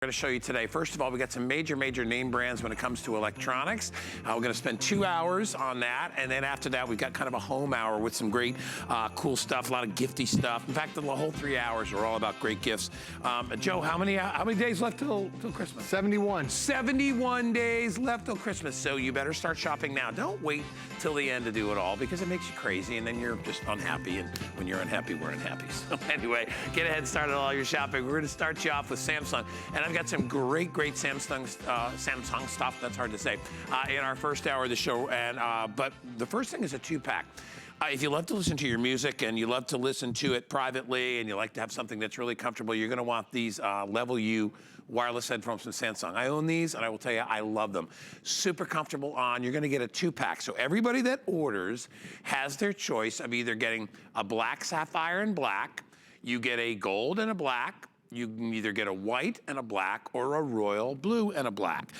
We're going to show you today. First of all, we got some major name brands when it comes to electronics. We're going to spend 2 hours on that, and then after that, we've got kind of a home hour with some great, cool stuff, a lot of gifty stuff. In fact, the whole 3 hours are all about great gifts. Joe, how many days left till Christmas? 71. 71 days left till Christmas, so you better start shopping now. Don't wait till the end to do it all because it makes you crazy, and then you're just unhappy, and when you're unhappy, we're unhappy. So anyway, get ahead and start on all your shopping. We're going to start you off with Samsung, and I've got some great Samsung stuff, that's hard to say, in our first hour of the show. And but the first thing is a 2-pack. If you love to listen to your music and you love to listen to it privately and you like to have something that's really comfortable, you're gonna want these Level U wireless headphones from Samsung. I own these and I will tell you, I love them. Super comfortable on. You're gonna get a 2-pack. So everybody that orders has their choice of either getting a black sapphire and black, you get a gold and a black, you can either get a white and a black or a royal blue and a black.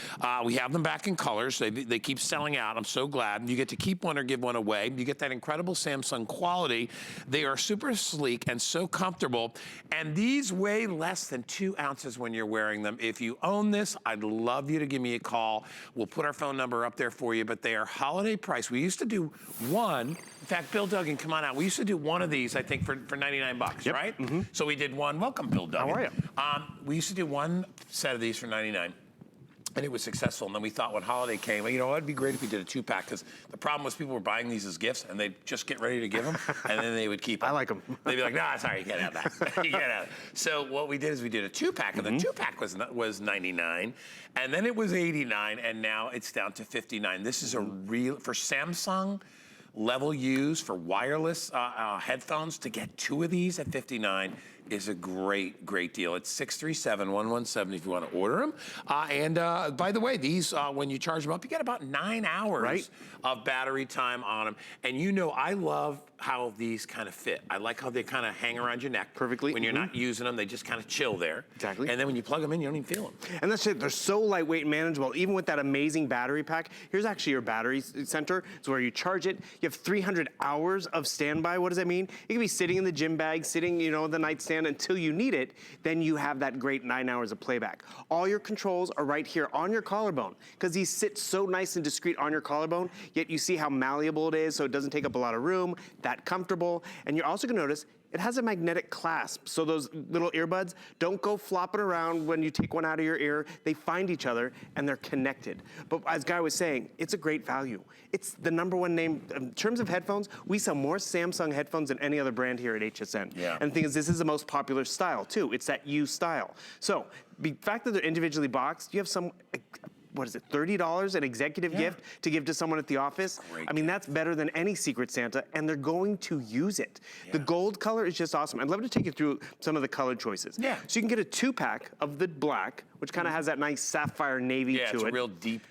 We have them back in colors. They keep selling out. I'm so glad. You get to keep one or give one away. You get that incredible Samsung quality. They are super sleek and so comfortable. And these weigh less than 2 ounces when you're wearing them. If you own this, I'd love you to give me a call. We'll put our phone number up there for you, but they are holiday price. We used to do one. In fact, Bill Duggan, come on out. We used to do one of these, I think, for 99 bucks, yep. Right? Mm-hmm. So we did one. Welcome, Bill Duggan. How are you? We used to do one set of these for 99. And it was successful. And then we thought when holiday came, you know, it'd be great if we did a 2-pack, because the problem was people were buying these as gifts and they'd just get ready to give them and then they would keep them. I like them. They'd be like, nah, sorry, you can't have that. You can't have it. So what we did is we did a 2-pack, and the 2-pack was 99, and then it was 89, and now it's down to 59. This is a real, for Samsung Level U's, for wireless headphones, to get 2 of these at 59 is a great deal. It's 637-1170 if you want to order them. And by the way, these, when you charge them up, you get about 9 hours of battery time on them. And you know, I love how these kind of fit. I like how they kind of hang around your neck. Perfectly. When you're not using them, they just kind of chill there. Exactly. And then when you plug them in, you don't even feel them. And that's it. They're so lightweight and manageable. Even with that amazing battery pack, here's actually your battery center. It's where you charge it. You have 300 hours of standby. What does that mean? You can be sitting in the gym bag, sitting, you know, the nightstand until you need it. Then you have that great 9 hours of playback. All your controls are right here on your collarbone, because these sit so nice and discreet on your collarbone, yet you see how malleable it is, so it doesn't take up a lot of room, that comfortable. And you're also gonna notice it has a magnetic clasp, so those little earbuds don't go flopping around when you take one out of your ear. They find each other and they're connected. But as Guy was saying, it's a great value. It's the #1 name. In terms of headphones, we sell more Samsung headphones than any other brand here at HSN. Yeah. And the thing is, this is the most popular style too. It's that U style. So the fact that they're individually boxed, you have some, what is it, $30 an executive gift to give to someone at the office? I mean, that's better than any Secret Santa, and they're going to use it. The gold color is just awesome. I'd love to take you through some of the color choices. Yeah. So you can get a 2-pack of the black, which kind of has that nice sapphire navy to it. Yeah, it's a real deep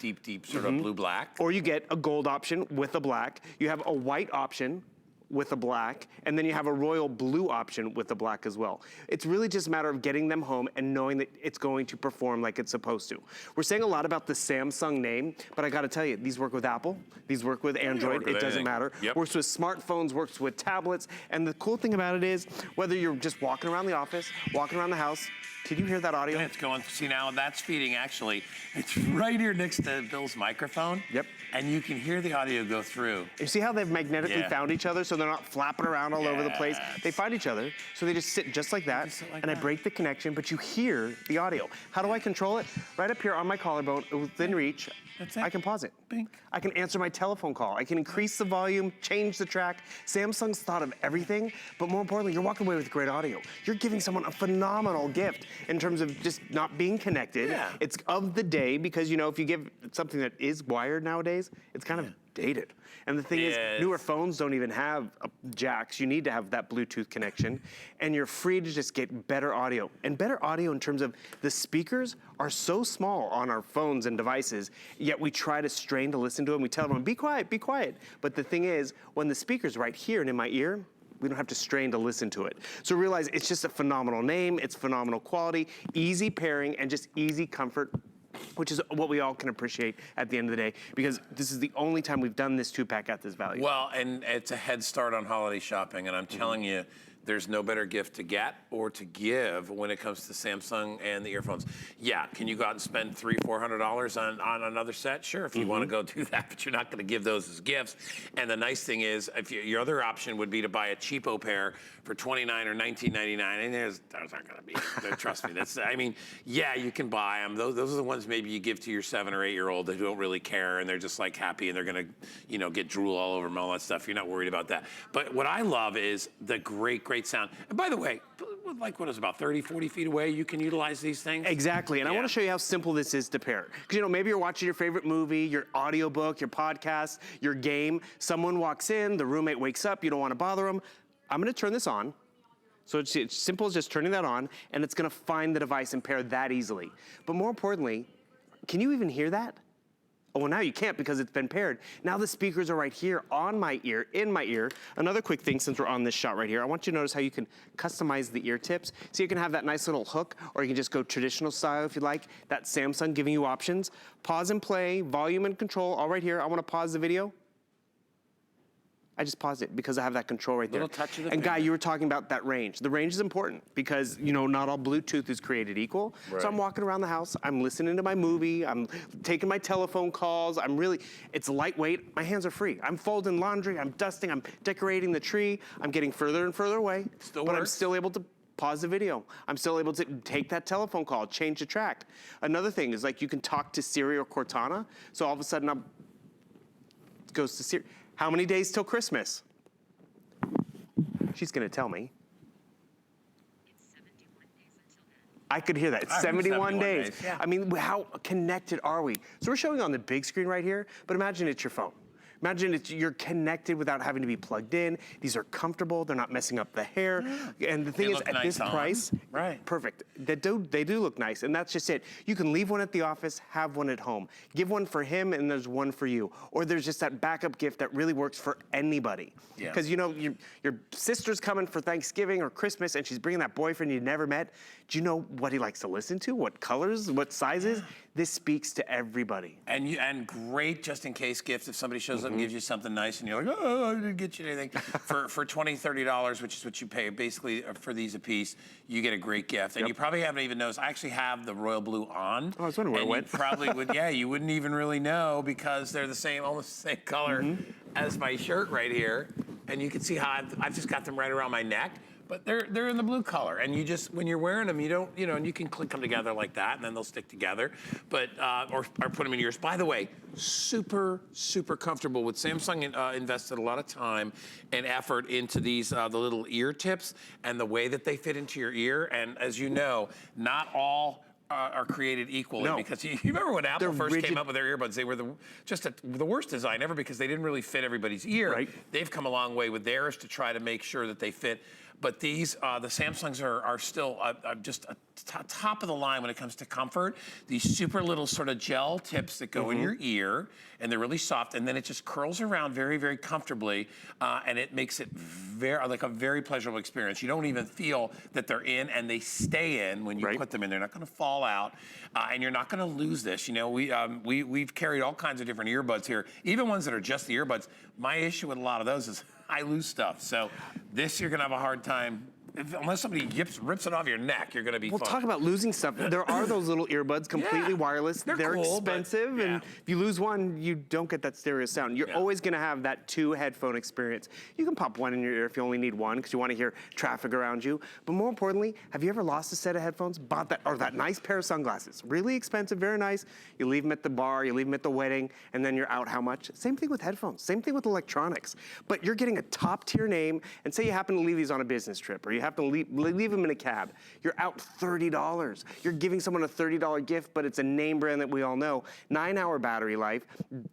sort of blue-black. Or you get a gold option with a black. You have a white option with a black, and then you have a royal blue option with the black as well. It's really just a matter of getting them home and knowing that it's going to perform like it's supposed to. We're saying a lot about the Samsung name, but I gotta tell you, these work with Apple, these work with Android, it doesn't matter. Works with smartphones, works with tablets, and the cool thing about it is, whether you're just walking around the office, walking around the house, did you hear that audio? It's going, see now, that's feeding actually. It's right here next to Bill's microphone. Yep. And you can hear the audio go through. You see how they've magnetically found each other, so they're not flapping around all over the place? They find each other, so they just sit just like that, and I break the connection, but you hear the audio. How do I control it? Right up here on my collarbone, within reach, I can pause it. Bing. I can answer my telephone call. I can increase the volume, change the track. Samsung's thought of everything, but more importantly, you're walking away with great audio. You're giving someone a phenomenal gift in terms of just not being connected. Yeah. It's of the day, because you know, if you give something that is wired nowadays, it's kind of dated. And the thing is, newer phones don't even have jacks. You need to have that Bluetooth connection, and you're free to just get better audio. And better audio in terms of the speakers are so small on our phones and devices, yet we try to strain to listen to them. We tell everyone, be quiet, be quiet. But the thing is, when the speaker's right here and in my ear, we don't have to strain to listen to it. So realize it's just a phenomenal name, it's phenomenal quality, easy pairing, and just easy comfort, which is what we all can appreciate at the end of the day, because this is the only time we've done this 2-pack at this value. Well, and it's a head start on holiday shopping, and I'm telling you, there's no better gift to get or to give when it comes to Samsung and the earphones. Yeah, can you go out and spend $300-400 on another set? Sure, if you want to go do that, but you're not going to give those as gifts. And the nice thing is, if your other option would be to buy a cheapo pair for $29 or $19.99, and those aren't going to be. Trust me, I mean, yeah, you can buy them. Those are the ones maybe you give to your 7 or 8 year old that don't really care, and they're just like happy, and they're going to, get drool all over them, all that stuff. You're not worried about that. But what I love is the great sound. And by the way, like what is about 30, 40 feet away, you can utilize these things? Exactly, and I want to show you how simple this is to pair. Because, maybe you're watching your favorite movie, your audiobook, your podcast, your game. Someone walks in, the roommate wakes up, you don't want to bother them. I'm going to turn this on. So it's simple as just turning that on, and it's going to find the device and pair that easily. But more importantly, can you even hear that? Oh, well, now you can't because it's been paired. Now the speakers are right here on my ear, in my ear. Another quick thing, since we're on this shot right here, I want you to notice how you can customize the ear tips. So you can have that nice little hook, or you can just go traditional style if you like. That Samsung giving you options. Pause and play, volume and control, all right here. I want to pause the video. I just paused it because I have that control right there. Little touch of the And Guy, finger. you were talking about that range. The range is important because, not all Bluetooth is created equal. Right. So I'm walking around the house, I'm listening to my movie, I'm taking my telephone calls, it's lightweight, my hands are free. I'm folding laundry, I'm dusting, I'm decorating the tree, I'm getting further and further away. But I'm still able to pause the video. I'm still able to take that telephone call, change the track. Another thing is you can talk to Siri or Cortana. So all of a sudden it goes to Siri. How many days till Christmas? She's gonna tell me. It's 71 days until then. I could hear that. It's 71 days. Yeah. I mean, how connected are we? So we're showing on the big screen right here, but imagine it's your phone. Imagine you're connected without having to be plugged in. These are comfortable. They're not messing up the hair. Yeah. And the thing is, at this price, right? Perfect. They do look nice, and that's just it. You can leave one at the office, have one at home. Give one for him, and there's one for you. Or there's just that backup gift that really works for anybody. Yeah. Because your sister's coming for Thanksgiving or Christmas, and she's bringing that boyfriend you never met. Do you know what he likes to listen to? What colors? What sizes? This speaks to everybody. And great just in case gifts if somebody shows up and gives you something nice and you're like, oh, I didn't get you anything. for $20, $30, which is what you pay basically for these a piece, you get a great gift. And you probably haven't even noticed, I actually have the royal blue on. Oh, I was wondering where it went. You probably would, you wouldn't even really know because they're the same, almost the same color as my shirt right here. And you can see how I've just got them right around my neck. But they're in the blue color, and you just, when you're wearing them, you don't, and you can click them together like that, and then they'll stick together. But or put them in yours. By the way, super comfortable. With Samsung invested a lot of time and effort into these the little ear tips and the way that they fit into your ear. And as you know, not all are created equally. No. Because you remember when Apple first came up with their earbuds, they were the worst design ever because they didn't really fit everybody's ear. Right. They've come a long way with theirs to try to make sure that they fit. But these, the Samsungs are still just top of the line when it comes to comfort. These super little sort of gel tips that go in your ear, and they're really soft, and then it just curls around very comfortably, and it makes it like a very pleasurable experience. You don't even feel that they're in, and they stay in when you put them in. They're not going to fall out, and you're not going to lose this. We've carried all kinds of different earbuds here, even ones that are just the earbuds. My issue with a lot of those is I lose stuff. So this, you're gonna have a hard time. Unless somebody rips it off your neck, you're gonna be fine. Talk about losing stuff. There are those little earbuds, completely wireless. They're cool, expensive, but, and if you lose one, you don't get that stereo sound. You're always gonna have that 2 headphone experience. You can pop one in your ear if you only need one, because you wanna hear traffic around you. But more importantly, have you ever lost a set of headphones, bought that nice pair of sunglasses? Really expensive, very nice. You leave them at the bar, you leave them at the wedding, and then you're out how much? Same thing with headphones, same thing with electronics. But you're getting a top tier name, and say you happen to leave these on a business trip, or you have to leave them in a cab. You're out $30. You're giving someone a $30 gift, but it's a name brand that we all know. 9-hour battery life,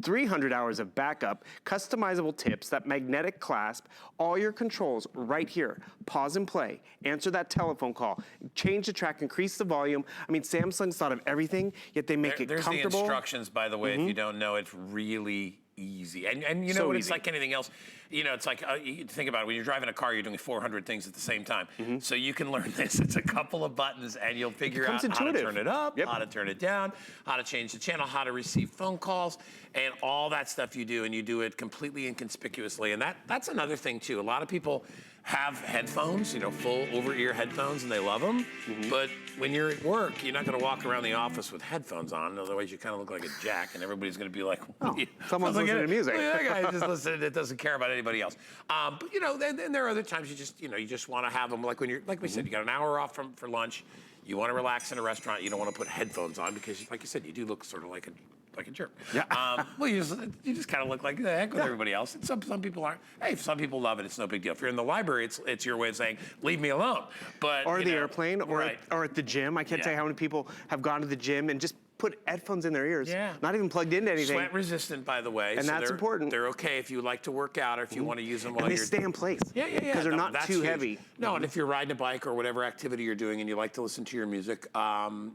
300 hours of backup, customizable tips, that magnetic clasp, all your controls right here. Pause and play, answer that telephone call, change the track, increase the volume. I mean, Samsung's thought of everything, yet they make it comfortable. comfortable. There's the instructions, by the way, if you don't know, it's really easy. And you know what, it's like anything else. It's like, you think about it, when you're driving a car, you're doing 400 things at the same time. So you can learn this. It's a couple of buttons, and you'll figure out how to turn it up, how to turn it down, how to change the channel, how to receive phone calls, and all that stuff you do, and you do it completely inconspicuously. And that's another thing, too. A lot of people have headphones, you know, full over-ear headphones, and they love them. But when you're at work, you're not going to walk around the office with headphones on. Otherwise, you kind of look like a jack, and everybody's going to be like, someone's listening to music. That guy just listening. It doesn't care about anybody else. But you know, then there are other times you just want to have them. Like when you're, like we said, you got an hour off for lunch. You want to relax in a restaurant. You don't want to put headphones on because, like you said, you do look sort of like a jerk. Yeah. Well, you just kind of look like the heck with everybody else. And some people aren't. Hey, if some people love it, it's no big deal. If you're in the library, it's your way of saying, leave me alone. But Or the airplane, or right. or at the gym. I can't tell you how many people have gone to the gym and just put headphones in their ears, not even plugged into anything. Sweat resistant, by the way. And so that's important. They're okay if you like to work out or if you want to use them while And they you're... stay in place. Yeah. Because they're not that's too huge. heavy. No, and if you're riding a bike or whatever activity you're doing and you like to listen to your music,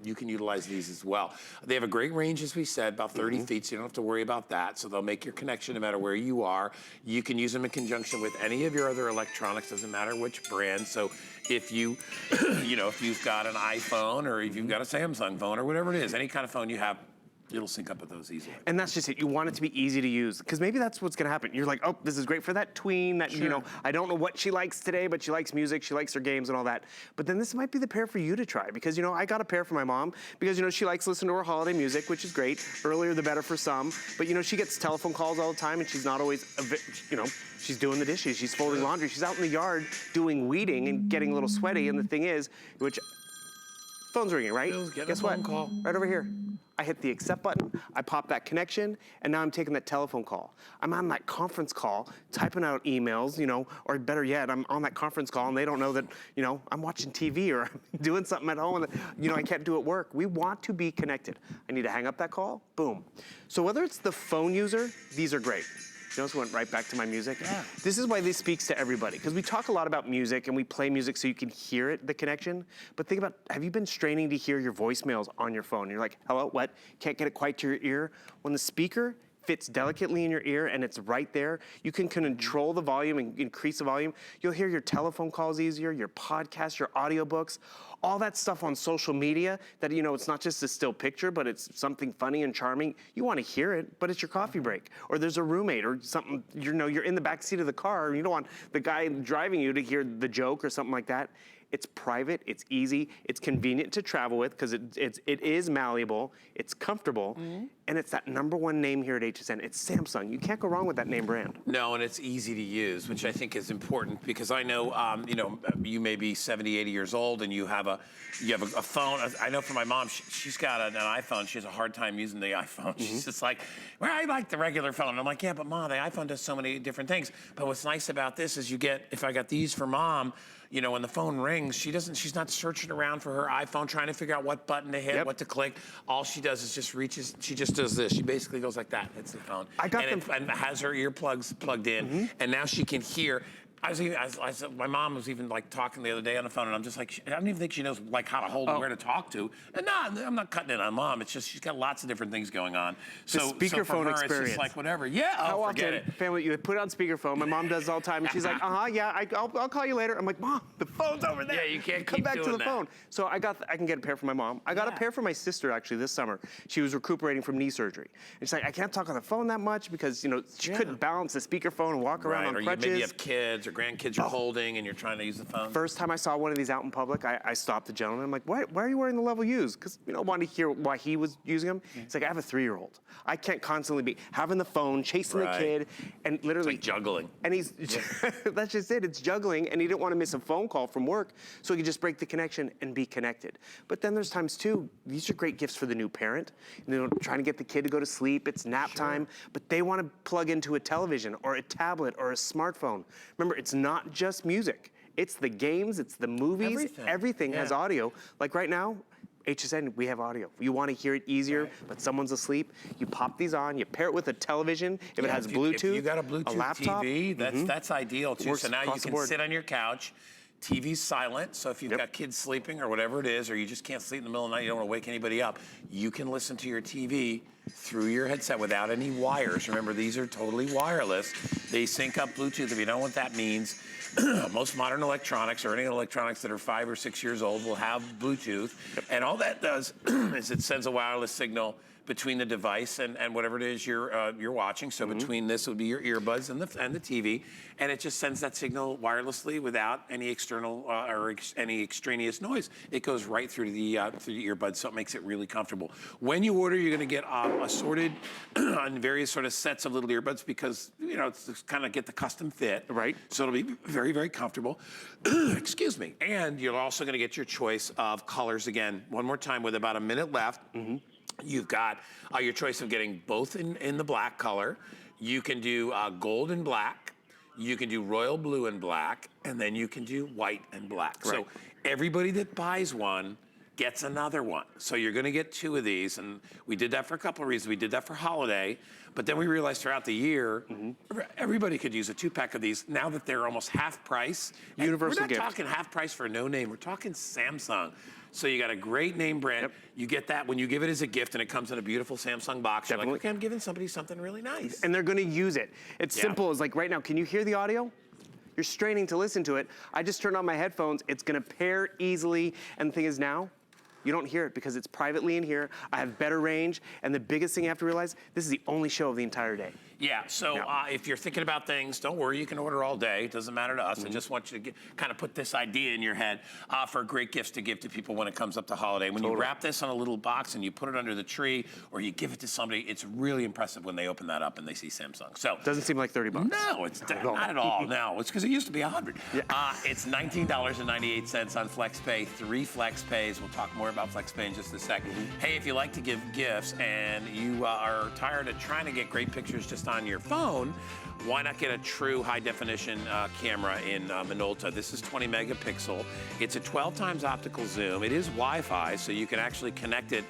you can utilize these as well. They have a great range, as we said, about 30 feet, so you don't have to worry about that. So they'll make your connection no matter where you are. You can use them in conjunction with any of your other electronics, doesn't matter which brand. So if you, if you've got an iPhone or if you've got a Samsung phone or whatever it is, any kind of phone you have, it'll sync up with those easily. And that's just it. You want it to be easy to use because maybe that's what's going to happen. You're like, oh, this is great for that tween that, I don't know what she likes today, but she likes music, she likes her games and all that. But then this might be the pair for you to try because, I got a pair for my mom because, she likes listening to her holiday music, which is great. Earlier, the better for some. But, she gets telephone calls all the time and she's not always, she's doing the dishes, she's folding laundry, she's out in the yard doing weeding and getting a little sweaty. And the thing is, phone's ringing, right? Guess what? Call. Right over here. I hit the accept button, I pop that connection, and now I'm taking that telephone call. I'm on that conference call, typing out emails, or better yet, I'm on that conference call and they don't know that, I'm watching TV or I'm doing something at home and, I can't do at work. We want to be connected. I need to hang up that call, boom. So whether it's the phone user, these are great. Notice went right back to my music. Yeah. This is why this speaks to everybody, because we talk a lot about music and we play music so you can hear it, the connection. But think about, have you been straining to hear your voicemails on your phone? You're like, hello, what? Can't get it quite to your ear. When the speaker fits delicately in your ear and it's right there, you can control the volume and increase the volume. You'll hear your telephone calls easier, your podcasts, your audiobooks, all that stuff on social media that, it's not just a still picture, but it's something funny and charming. You want to hear it, but it's your coffee break. Or there's a roommate or something, you're in the back seat of the car and you don't want the guy driving you to hear the joke or something like that. It's private, it's easy, it's convenient to travel with because it is malleable, it's comfortable, and it's that #1 name here at HSN. It's Samsung. You can't go wrong with that name brand. No, and it's easy to use, which I think is important because I know, you may be 70, 80 years old and you have a phone. I know for my mom, she's got an iPhone. She has a hard time using the iPhone. She's just like, well, I like the regular phone. And I'm like, yeah, but Mom, the iPhone does so many different things. But what's nice about this is if I got these for Mom, when the phone rings, she's not searching around for her iPhone, trying to figure out what button to hit, what to click. All she does is she just does this. She basically goes like that, hits the phone. And has her earplugs plugged in, and now she can hear. My mom was even like talking the other day on the phone, and I'm just like, I don't even think she knows like how to hold and where to talk to. And no, I'm not cutting it on Mom. It's just she's got lots of different things going on. The speakerphone experience. It's just like whatever. Yeah, how forget often, it. family, you put it on speakerphone. My mom does it all the time, and she's like, yeah, I'll call you later. I'm like, Mom, the phone's over there. Yeah, you can't come keep back doing to the that. phone. So I can get a pair for my mom. I got a pair for my sister actually this summer. She was recuperating from knee surgery, and she's like, I can't talk on the phone that much because she couldn't balance the speakerphone and walk around on crutches. Or maybe you have kids or grandkids you're holding and you're trying to use the phone. First time I saw one of these out in public, I stopped the gentleman. I'm like, why are you wearing the level U's? Because wanted to hear why he was using them. It's like, I have a 3-year-old. I can't constantly be having the phone, chasing the kid, and literally it's like juggling. And he's that's just it. It's juggling, and he didn't want to miss a phone call from work, so he could just break the connection and be connected. But then there's times too. These are great gifts for the new parent. Trying to get the kid to go to sleep. It's nap time, but they want to plug into a television or a tablet or a smartphone. Remember, it's not just music. It's the games, it's the movies, everything has audio. Like right now, HSN, we have audio. You want to hear it easier, but someone's asleep, you pop these on, you pair it with a television, if it has Bluetooth, if you got a Bluetooth laptop, TV, that's ideal too. Works so now you across the can board. sit on your couch, TV's silent, so if you've got kids sleeping or whatever it is, or you just can't sleep in the middle of the night, you don't want to wake anybody up, you can listen to your TV through your headset without any wires. Remember, these are totally wireless. They sync up Bluetooth. If you don't know what that means, most modern electronics or any electronics that are 5 or 6 years old will have Bluetooth. And all that does is it sends a wireless signal between the device and whatever it is you're watching. So between this would be your earbuds and the TV, and it just sends that signal wirelessly without any external any extraneous noise. It goes right through the earbuds, so it makes it really comfortable. When you order, you're going to get assorted on various sort of sets of little earbuds because it's kind of get the custom fit. Right. So it'll be very, very comfortable. Excuse me. And you're also going to get your choice of colors again. One more time with about a minute left. You've got your choice of getting both in the black color. You can do gold and black. You can do royal blue and black. And then you can do white and black. Right. So everybody that buys one gets another one. So you're going to get 2 of these. And we did that for a couple of reasons. We did that for holiday. But then we realized throughout the year, everybody could use a 2-pack of these now that they're almost half price. Universal gift. We're not talking half price for no name. We're talking Samsung. So you got a great name brand. Yep. You get that when you give it as a gift and it comes in a beautiful Samsung box. Definitely. You're like, okay, I'm giving somebody something really nice. And they're gonna use it. It's Yeah. simple as like right now, can you hear the audio? You're straining to listen to it. I just turned on my headphones. It's gonna pair easily. And the thing is now, you don't hear it because it's privately in here. I have better range. And the biggest thing you have to realize, this is the only show of the entire day. Yeah, so Yeah. if you're thinking about things, don't worry, you can order all day. It doesn't matter to us. I just want you to kind of put this idea in your head for great gifts to give to people when it comes up to holiday. When you wrap this on a little box and you put it under the tree or you give it to somebody, it's really impressive when they open that up and they see Samsung. So Doesn't seem like 30 bucks. No, it's not at all. No, it's because it used to be 100. Yeah. It's $19.98 on FlexPay, 3 FlexPays. We'll talk more about FlexPay in just a second. Hey, if you like to give gifts and you are tired of trying to get great pictures just on your phone, why not get a true high definition camera in Minolta? This is 20 megapixel. It's a 12 times optical zoom. It is Wi-Fi, so you can actually connect it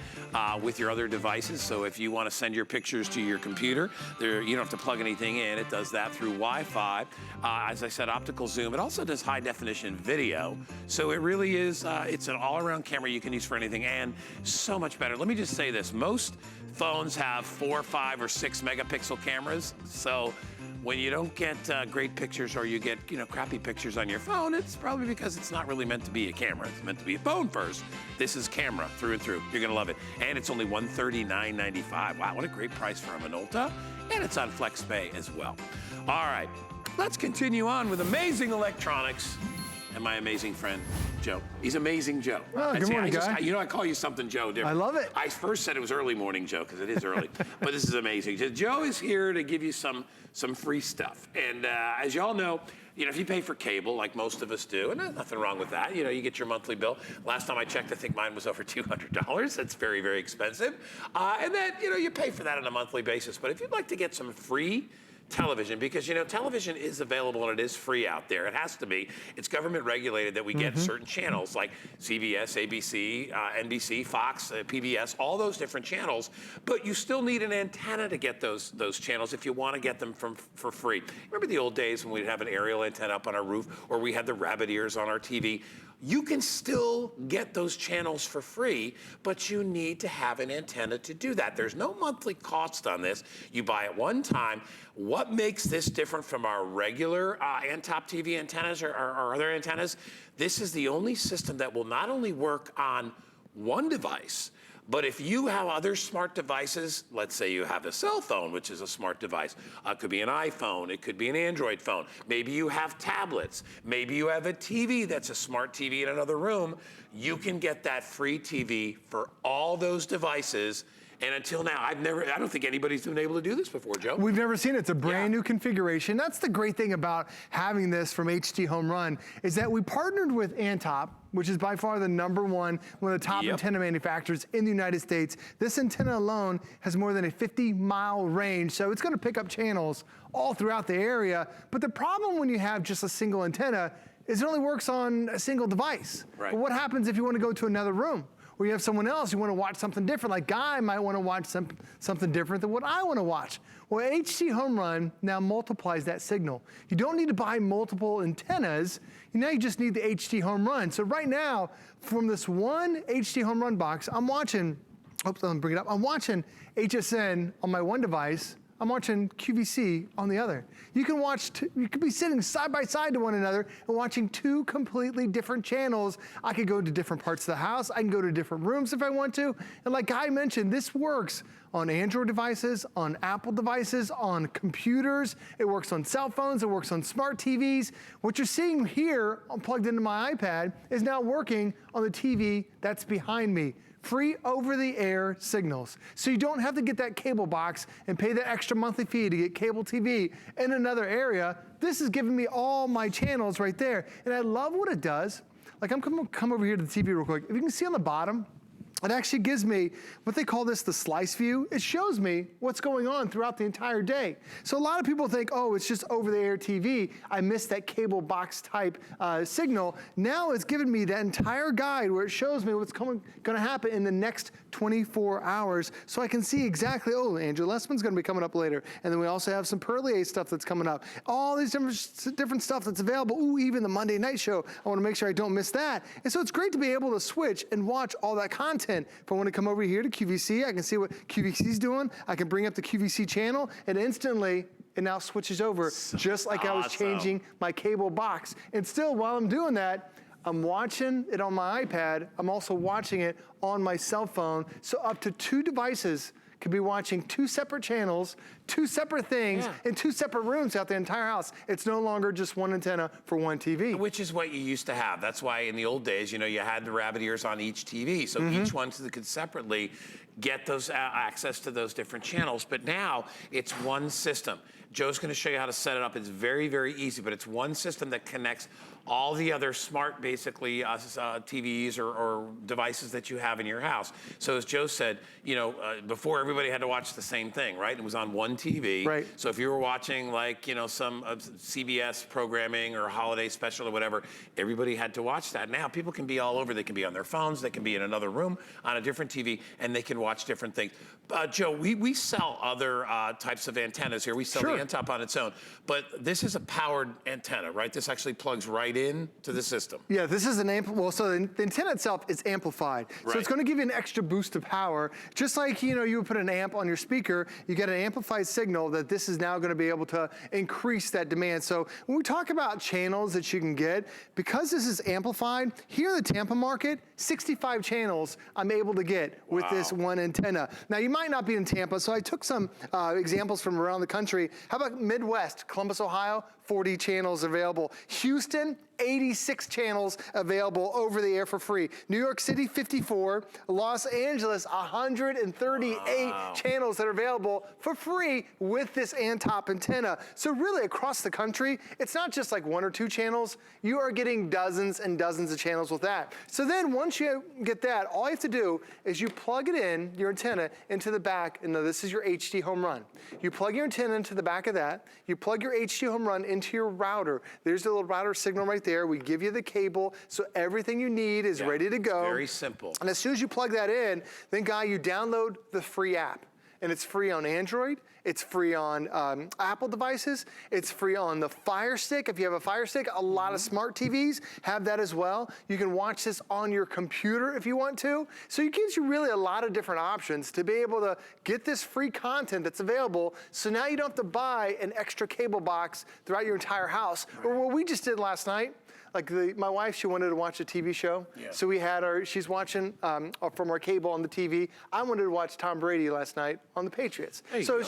with your other devices. So if you want to send your pictures to your computer, you don't have to plug anything in. It does that through Wi-Fi. As I said, optical zoom. It also does high definition video. So it really is, it's an all-around camera you can use for anything and so much better. Let me just say this. Most phones have 4, 5, or 6 megapixel cameras. So when you don't get great pictures or you get crappy pictures on your phone, it's probably because it's not really meant to be a camera. It's meant to be a phone first. This is camera through and through. You're gonna love it. And it's only $139.95. Wow, what a great price for a Minolta. And it's on FlexPay as well. All right, let's continue on with amazing electronics and my amazing friend, Joe. He's Amazing Joe. Oh, good morning, guy. I call you something Joe different. I love it. I first said it was early morning, Joe, because it is early. But this is amazing. Joe is here to give you some free stuff. And as you all know, if you pay for cable, like most of us do, and there's nothing wrong with that, you get your monthly bill. Last time I checked, I think mine was over $200. That's very, very expensive. And then, you pay for that on a monthly basis. But if you'd like to get some free television, because television is available and it is free out there. It has to be. It's government regulated that we get certain channels like CBS, ABC, NBC, Fox, PBS, all those different channels. But you still need an antenna to get those channels if you want to get them for free. Remember the old days when we'd have an aerial antenna up on our roof, or we had the rabbit ears on our TV? You can still get those channels for free, but you need to have an antenna to do that. There's no monthly cost on this. You buy it one time. What makes this different from our regular Antop TV antennas or other antennas? This is the only system that will not only work on one device, but if you have other smart devices, let's say you have a cell phone, which is a smart device. It could be an iPhone. It could be an Android phone. Maybe you have tablets. Maybe you have a TV that's a smart TV in another room. You can get that free TV for all those devices. And until now, I don't think anybody's been able to do this before, Joe. We've never seen it. It's a brand new configuration. That's the great thing about having this from HT Home Run, is that we partnered with Antop, which is by far the one of the top antenna manufacturers in the United States. This antenna alone has more than a 50-mile range, so it's gonna pick up channels all throughout the area. But the problem when you have just a single antenna is it only works on a single device. Right. But what happens if you wanna go to another room? Or you have someone else, you want to watch something different, like Guy might want to watch something different than what I want to watch. Well, HT Home Run now multiplies that signal. You don't need to buy multiple antennas, now you just need the HT Home Run. So right now, from this one HT Home Run box, I'm watching, I'm watching HSN on my one device, I'm watching QVC on the other. You can you could be sitting side by side to one another and watching two completely different channels. I could go to different parts of the house. I can go to different rooms if I want to. And like Guy mentioned, this works on Android devices, on Apple devices, on computers. It works on cell phones. It works on smart TVs. What you're seeing here, plugged into my iPad, is now working on the TV that's behind me. Free over-the-air signals. So you don't have to get that cable box and pay the extra monthly fee to get cable TV in another area. This is giving me all my channels right there. And I love what it does. Like, I'm gonna come over here to the TV real quick. If you can see on the bottom, it actually gives me what they call this the slice view. It shows me what's going on throughout the entire day. So a lot of people think, oh, it's just over-the-air TV. I missed that cable box type signal. Now it's giving me that entire guide where it shows me what's going to happen in the next 24 hours. So I can see exactly, oh, Andrew Lessman's going to be coming up later. And then we also have some Perlier stuff that's coming up. All these different stuff that's available. Ooh, even the Monday night show. I want to make sure I don't miss that. And so it's great to be able to switch and watch all that content. If I want to come over here to QVC, I can see what QVC's doing. I can bring up the QVC channel, and instantly it now switches over, just like I was changing my cable box. And still, while I'm doing that, I'm watching it on my iPad. I'm also watching it on my cell phone. So up to 2 devices could be watching 2 separate channels, 2 separate things, in 2 separate rooms throughout the entire house. It's no longer just one antenna for one TV. Which is what you used to have. That's why in the old days, you know, you had the rabbit ears on each TV. So each one could separately get those access to those different channels. But now it's one system. Joe's gonna show you how to set it up. It's very, very easy, but it's one system that connects all the other smart, basically, TVs or devices that you have in your house. So as Joe said, you know, before everybody had to watch the same thing, right? It was on one TV. Right. So if you were watching, like, you know, some CBS programming or a holiday special or whatever, everybody had to watch that. Now people can be all over. They can be on their phones. They can be in another room on a different TV, and they can watch different things. Joe, we sell other types of antennas here. We sell the Antop on its own, but this is a powered antenna, right? This actually plugs right in to the system. Yeah, this is an so the antenna itself is amplified. So it's gonna give you an extra boost of power. Just like, you know, you would put an amp on your speaker, you get an amplified signal that this is now gonna be able to increase that demand. So when we talk about channels that you can get, because this is amplified, here in the Tampa market, 65 channels I'm able to get with this one antenna. Now you might not be in Tampa, so I took some examples from around the country. How about Midwest, Columbus, Ohio? 40 channels available. Houston, 86 channels available over the air for free. New York City, 54. Los Angeles, 138 channels that are available for free with this Antop antenna. So really across the country, it's not just like 1 or 2 channels. You are getting dozens and dozens of channels with that. So then once you get that, all you have to do is you plug it in, your antenna, into the back, and this is your HD Home Run. You plug your antenna into the back of that, you plug your HD Home Run into your router. There's the little router signal right there. We give you the cable, so everything you need is ready to go. Very simple. And as soon as you plug that in, then Guy, you download the free app. And it's free on Android, it's free on Apple devices, it's free on the Fire Stick. If you have a Fire Stick, a lot of smart TVs have that as well. You can watch this on your computer if you want to. So it gives you really a lot of different options to be able to get this free content that's available. So now you don't have to buy an extra cable box throughout your entire house. Or what we just did last night, like my wife, she wanted to watch a TV show. So we had she's watching from our cable on the TV. I wanted to watch Tom Brady last night on the Patriots. So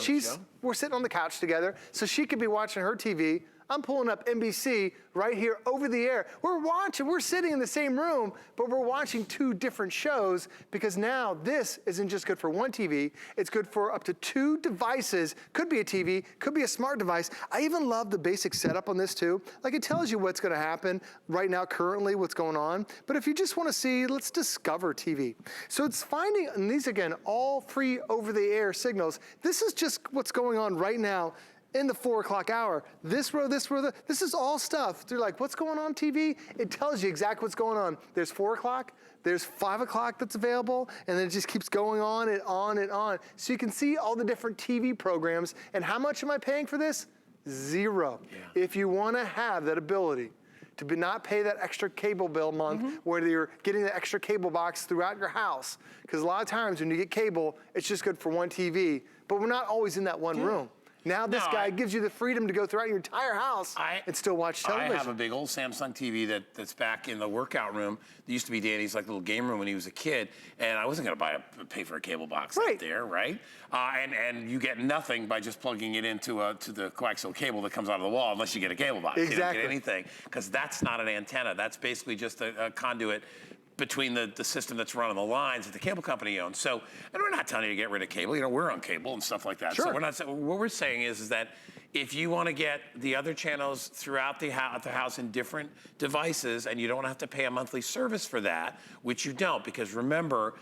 we're sitting on the couch together, so she could be watching her TV. I'm pulling up NBC right here over the air. We're sitting in the same room, but we're watching 2 different shows because now this isn't just good for one TV, it's good for up to 2 devices. Could be a TV, could be a smart device. I even love the basic setup on this too. Like it tells you what's gonna happen right now, currently, what's going on. But if you just wanna see, let's discover TV. So it's finding, and these again, all free over the air signals. This is just what's going on right now in the 4 o'clock hour. This row, this is all stuff. They're like, what's going on TV? It tells you exactly what's going on. There's 4 o'clock, there's 5 o'clock that's available, and then it just keeps going on and on and on. So you can see all the different TV programs, and how much am I paying for this? 0. If you wanna have that ability to not pay that extra cable bill month where you're getting the extra cable box throughout your house. Because a lot of times when you get cable, it's just good for one TV, but we're not always in that one room. Now this guy gives you the freedom to go throughout your entire house and still watch television. I have a big old Samsung TV that's back in the workout room. There used to be Danny's like little game room when he was a kid, and I wasn't gonna pay for a cable box out there, right? And you get nothing by just plugging it into to the coaxial cable that comes out of the wall, unless you get a cable box. Exactly. You don't get anything, because that's not an antenna. That's basically just a conduit between the system that's running the lines that the cable company owns. So, and we're not telling you to get rid of cable. You know, we're on cable and stuff like that. Sure. So we're not. What we're saying is that if you want to get the other channels throughout the house in different devices, and you don't have to pay a monthly service for that, which you don't, because remember,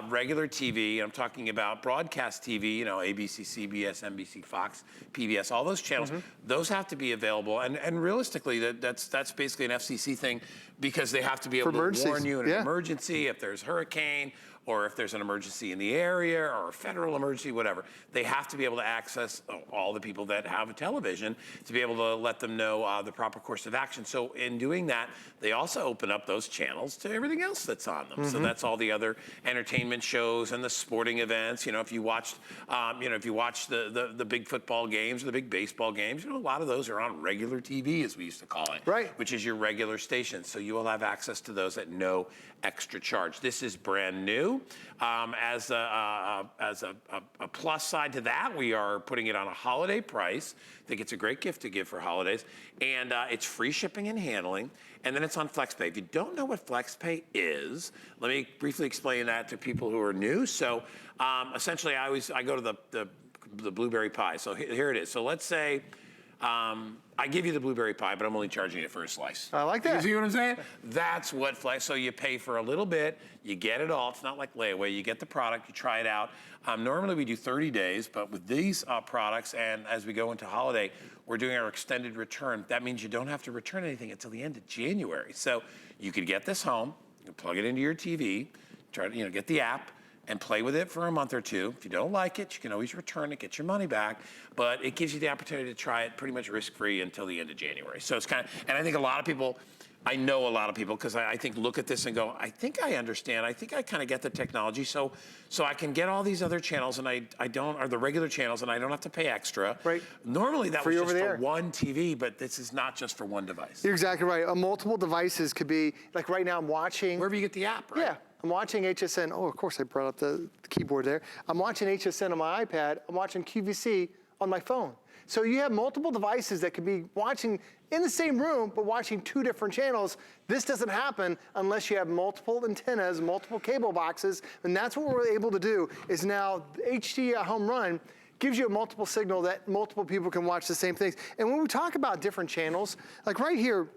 regular TV, I'm talking about broadcast TV, you know, ABC, CBS, NBC, Fox, PBS, all those channels, those have to be available. And realistically, that's basically an FCC thing, because they have to be able to warn you in an emergency, if there's hurricane, or if there's an emergency in the area, or a federal emergency, whatever. They have to be able to access all the people that have a television to be able to let them know the proper course of action. So in doing that, they also open up those channels to everything else that's on them. So that's all the other entertainment shows and the sporting events. You know, if you watched, if you watch the big football games or the big baseball games, you know, a lot of those are on regular TV, as we used to call it, which is your regular station. So you will have access to those at no extra charge. This is brand new. As a plus side to that, we are putting it on a holiday price. I think it's a great gift to give for holidays. And it's free shipping and handling. And then it's on FlexPay. If you don't know what FlexPay is, let me briefly explain that to people who are new. So essentially, I go to the Blueberry Pie. So here it is. So let's say I give you the blueberry pie, but I'm only charging it for a slice. I like that. You see what I'm saying? That's what Flex. So you pay for a little bit, you get it all. It's not like layaway. You get the product, you try it out. Normally we do 30 days, but with these products, and as we go into holiday, we're doing our extended return. That means you don't have to return anything until the end of January. So you could get this home, you can plug it into your TV, try to get the app, and play with it for a month or two. If you don't like it, you can always return it, get your money back, but it gives you the opportunity to try it pretty much risk-free until the end of January. So it's kind of, and I think a lot of people, I know a lot of people, because I think look at this and go, I think I understand, I think I kind of get the technology, so I can get all these other channels, and I don't, or the regular channels, and I don't have to pay extra. Right. Normally that was just for one TV, but this is not just for one device. You're exactly right. Multiple devices could be, like right now I'm watching. Wherever you get the app, right? Yeah. I'm watching HSN. Oh, of course I brought up the keyboard there. I'm watching HSN on my iPad. I'm watching QVC on my phone. So you have multiple devices that could be watching in the same room, but watching two different channels. This doesn't happen unless you have multiple antennas, multiple cable boxes, and that's what we're able to do, is now HD Home Run gives you a multiple signal that multiple people can watch the same things. And when we talk about different channels, like right here,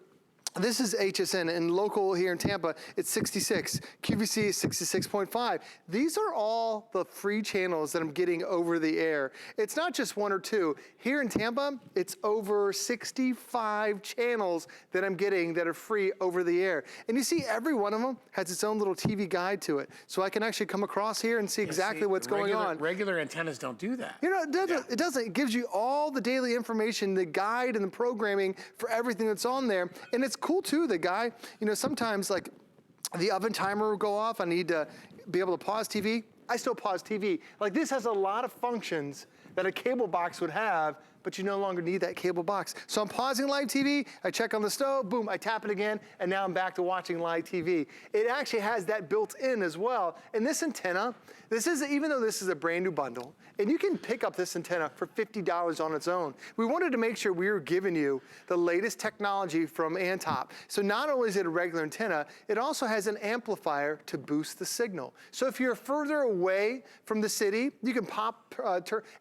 this is HSN, and local here in Tampa, it's 66. QVC is 66.5. These are all the free channels that I'm getting over the air. It's not just one or two. Here in Tampa, it's over 65 channels that I'm getting that are free over the air. And you see every one of them has its own little TV guide to it. So I can actually come across here and see exactly what's going on. Regular antennas don't do that. You know, it doesn't. It doesn't. It gives you all the daily information, the guide and the programming for everything that's on there. And it's cool too, the guy, sometimes like the oven timer will go off. I need to be able to pause TV. I still pause TV. Like this has a lot of functions that a cable box would have, but you no longer need that cable box. So I'm pausing live TV, I check on the stove, boom, I tap it again, and now I'm back to watching live TV. It actually has that built in as well. And this antenna, even though this is a brand new bundle, and you can pick up this antenna for $50 on its own. We wanted to make sure we were giving you the latest technology from Antop. So not only is it a regular antenna, it also has an amplifier to boost the signal. So if you're further away from the city, you can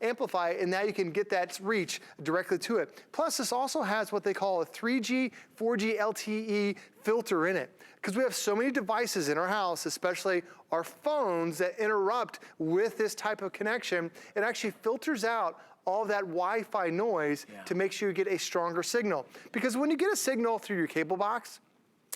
amplify it, and now you can get that reach directly to it. Plus, this also has what they call a 3G, 4G LTE filter in it. Because we have so many devices in our house, especially our phones, that interrupt with this type of connection, it actually filters out all that Wi-Fi noise to make sure you get a stronger signal. Because when you get a signal through your cable box,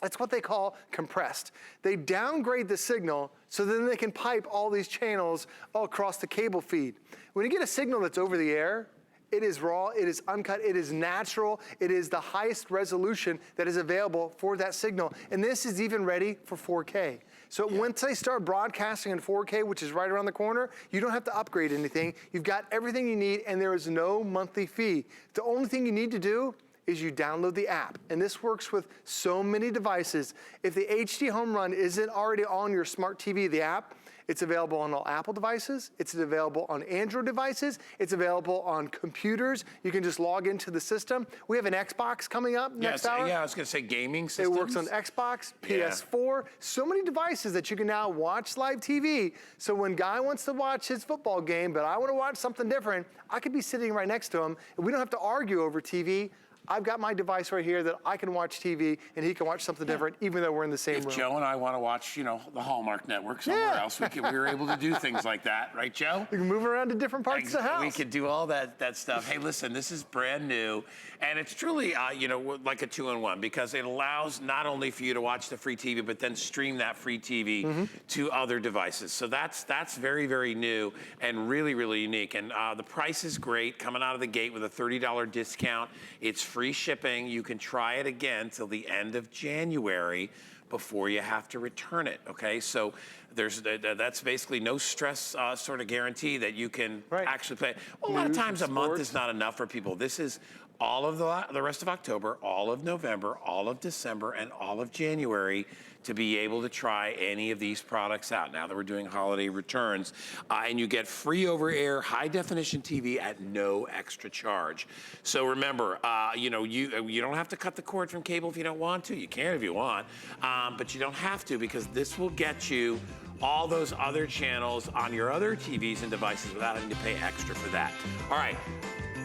it's what they call compressed. They downgrade the signal so then they can pipe all these channels all across the cable feed. When you get a signal that's over the air, it is raw, it is uncut, it is natural, it is the highest resolution that is available for that signal. And this is even ready for 4K. So once they start broadcasting in 4K, which is right around the corner, you don't have to upgrade anything. You've got everything you need, and there is no monthly fee. The only thing you need to do is you download the app. And this works with so many devices. If the HD Home Run isn't already on your smart TV, the app, it's available on all Apple devices. It's available on Android devices. It's available on computers. You can just log into the system. We have an Xbox coming up next hour. Yeah, I was gonna say gaming systems. It works on Xbox, PS4, so many devices that you can now watch live TV. So when Guy wants to watch his football game, but I want to watch something different, I could be sitting right next to him, and we don't have to argue over TV. I've got my device right here that I can watch TV and he can watch something different, even though we're in the same room. If Joe and I want to watch, you know, the Hallmark Network somewhere else, we were able to do things like that, right, Joe? We can move around to different parts of the house. We could do all that stuff. Hey, listen, this is brand new, and it's truly, you know, like a two-in-one because it allows not only for you to watch the free TV, but then stream that free TV to other devices. So that's very, very new and really, really unique. And the price is great, coming out of the gate with a $30 discount. It's free shipping. You can try it again till the end of January before you have to return it, okay? So that's basically no stress sort of guarantee that you can actually play. Well, a lot of times a month is not enough for people. This is all of the rest of October, all of November, all of December, and all of January to be able to try any of these products out now that we're doing holiday returns. And you get free over-air high-definition TV at no extra charge. So remember, you know, you don't have to cut the cord from cable if you don't want to. You can if you want, but you don't have to because this will get you all those other channels on your other TVs and devices without having to pay extra for that. All right.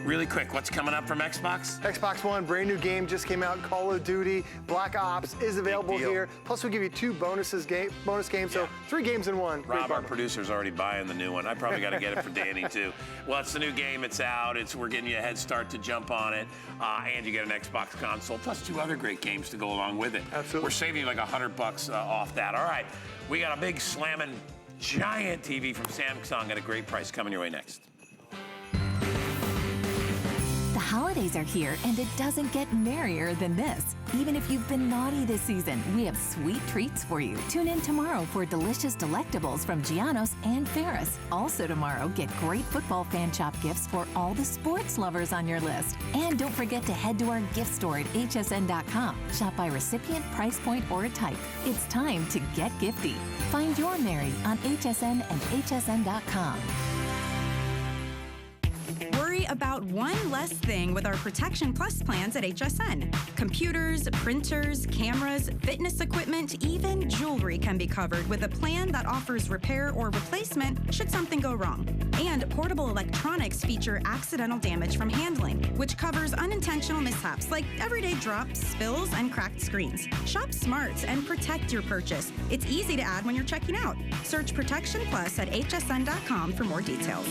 Really quick, what's coming up from Xbox? Xbox One, brand new game just came out, Call of Duty, Black Ops is available here. Plus we give you two bonus games, so 3 games in one. Rob, our producer's already buying the new one. I probably got to get it for Danny too. Well, it's the new game, it's out, we're getting you a head start to jump on it, and you get an Xbox console, plus 2 other great games to go along with it. Absolutely. We're saving you like $100 off that. All right, we got a big slamming giant TV from Samsung at a great price coming your way next. The holidays are here, and it doesn't get merrier than this. Even if you've been naughty this season, we have sweet treats for you. Tune in tomorrow for delicious delectables from Gianno's and Ferris. Also tomorrow, get great football fan shop gifts for all the sports lovers on your list. And don't forget to head to our gift store at hsn.com. Shop by recipient, price point, or type. It's time to get gifty. Find your Merry on HSN and hsn.com. Worry about one less thing with our Protection Plus plans at HSN. Computers, printers, cameras, fitness equipment, even jewelry can be covered with a plan that offers repair or replacement should something go wrong. And portable electronics feature accidental damage from handling, which covers unintentional mishaps like everyday drops, spills, and cracked screens. Shop smart and protect your purchase. It's easy to add when you're checking out. Search Protection Plus at hsn.com for more details.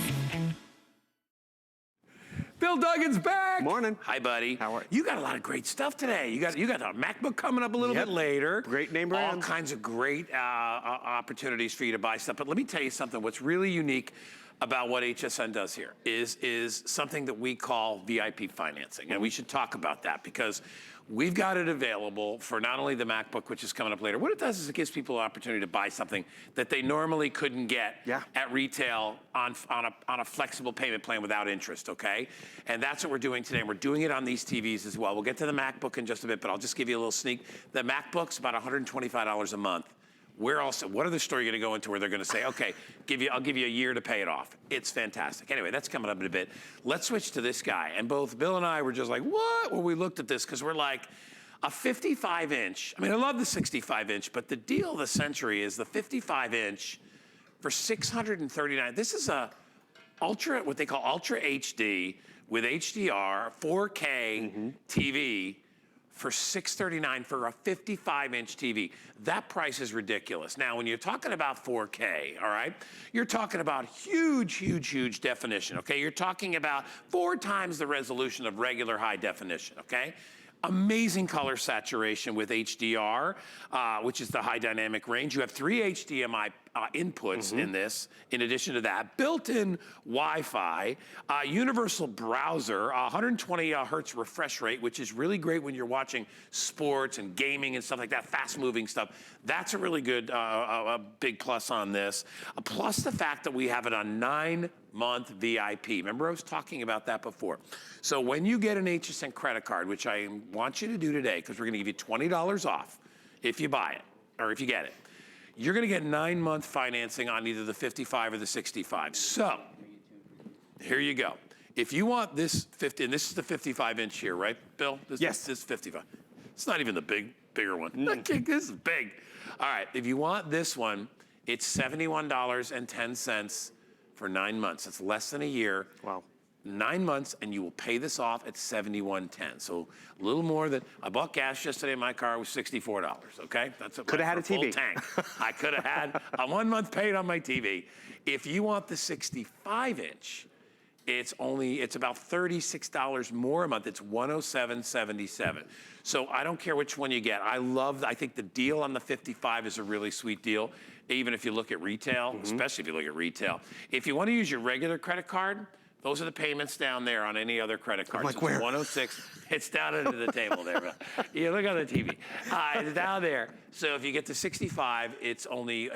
Bill Duggan's back. Morning. Hi, buddy. How are you? You got a lot of great stuff today. You got a MacBook coming up a little bit later. Great name brand. All kinds of great opportunities for you to buy stuff. But let me tell you something. What's really unique about what HSN does here is something that we call VIP financing. And we should talk about that because we've got it available for not only the MacBook, which is coming up later. What it does is it gives people an opportunity to buy something that they normally couldn't get at retail on a flexible payment plan without interest, okay? And that's what we're doing today. We're doing it on these TVs as well. We'll get to the MacBook in just a bit, but I'll just give you a little sneak. The MacBook's about $125 a month. What other store are you going to go into where they're going to say, okay, I'll give you a year to pay it off? It's fantastic. Anyway, that's coming up in a bit. Let's switch to this guy. And both Bill and I were just like, what? When we looked at this, because we're like, a 55-inch. I mean, I love the 65-inch, but the deal of the century is the 55-inch for $639. This is a what they call Ultra HD with HDR, 4K TV. For $639 for a 55-inch TV. That price is ridiculous. Now, when you're talking about 4K, all right, you're talking about huge, huge, huge definition, okay? You're talking about 4 times the resolution of regular high definition, okay? Amazing color saturation with HDR, which is the high dynamic range. You have 3 HDMI inputs in this. In addition to that, built-in Wi-Fi, universal browser, 120 hertz refresh rate, which is really great when you're watching sports and gaming and stuff like that, fast-moving stuff. That's a really good, big plus on this. Plus the fact that we have it on 9-month VIP. Remember I was talking about that before. So when you get an HSN credit card, which I want you to do today, because we're gonna give you $20 off if you buy it, or if you get it, you're gonna get 9-month financing on either the 55 or the 65. So, here you go. If you want this 50, and this is the 55-inch here, right, Bill? Yes. This is 55. It's not even the bigger one. This is big. All right, if you want this one, it's $71.10 for 9 months. It's less than a year. Wow. 9 months, and you will pay this off at $71.10. So a little more than, I bought gas yesterday in my car, it was $64, okay? That's Could have had a TV. Full tank. I could have had a 1 month paid on my TV. If you want the 65-inch, it's about $36 more a month. It's $107.77. So I don't care which one you get. I think the deal on the 55 is a really sweet deal, even if you look at retail, especially if you look at retail. If you want to use your regular credit card, those are the payments down there on any other credit card. Like so where? It's 106. It's down under the table there. Yeah, look on the TV. It's down there. So if you get to 65, it's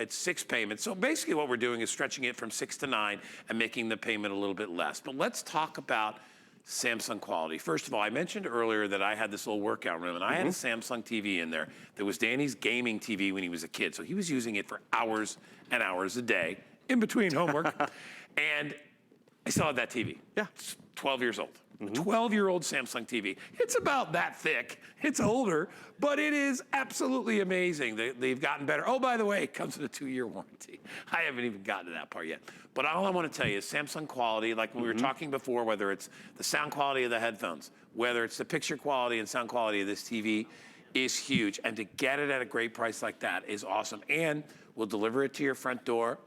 6 payments. So basically what we're doing is stretching it from 6 to 9 and making the payment a little bit less. But let's talk about Samsung quality. First of all, I mentioned earlier that I had this little workout room, and I had a Samsung TV in there that was Danny's gaming TV when he was a kid. So he was using it for hours and hours a day in between homework. And I still have that TV. Yeah. It's 12 years old. A 12-year-old Samsung TV. It's about that thick. It's older, but it is absolutely amazing. They've gotten better. Oh, by the way, it comes with a 2-year warranty. I haven't even gotten to that part yet. But all I want to tell you is Samsung quality, like we were talking before, whether it's the sound quality of the headphones, whether it's the picture quality and sound quality of this TV, is huge. And to get it at a great price like that is awesome. And we'll deliver it to your front door.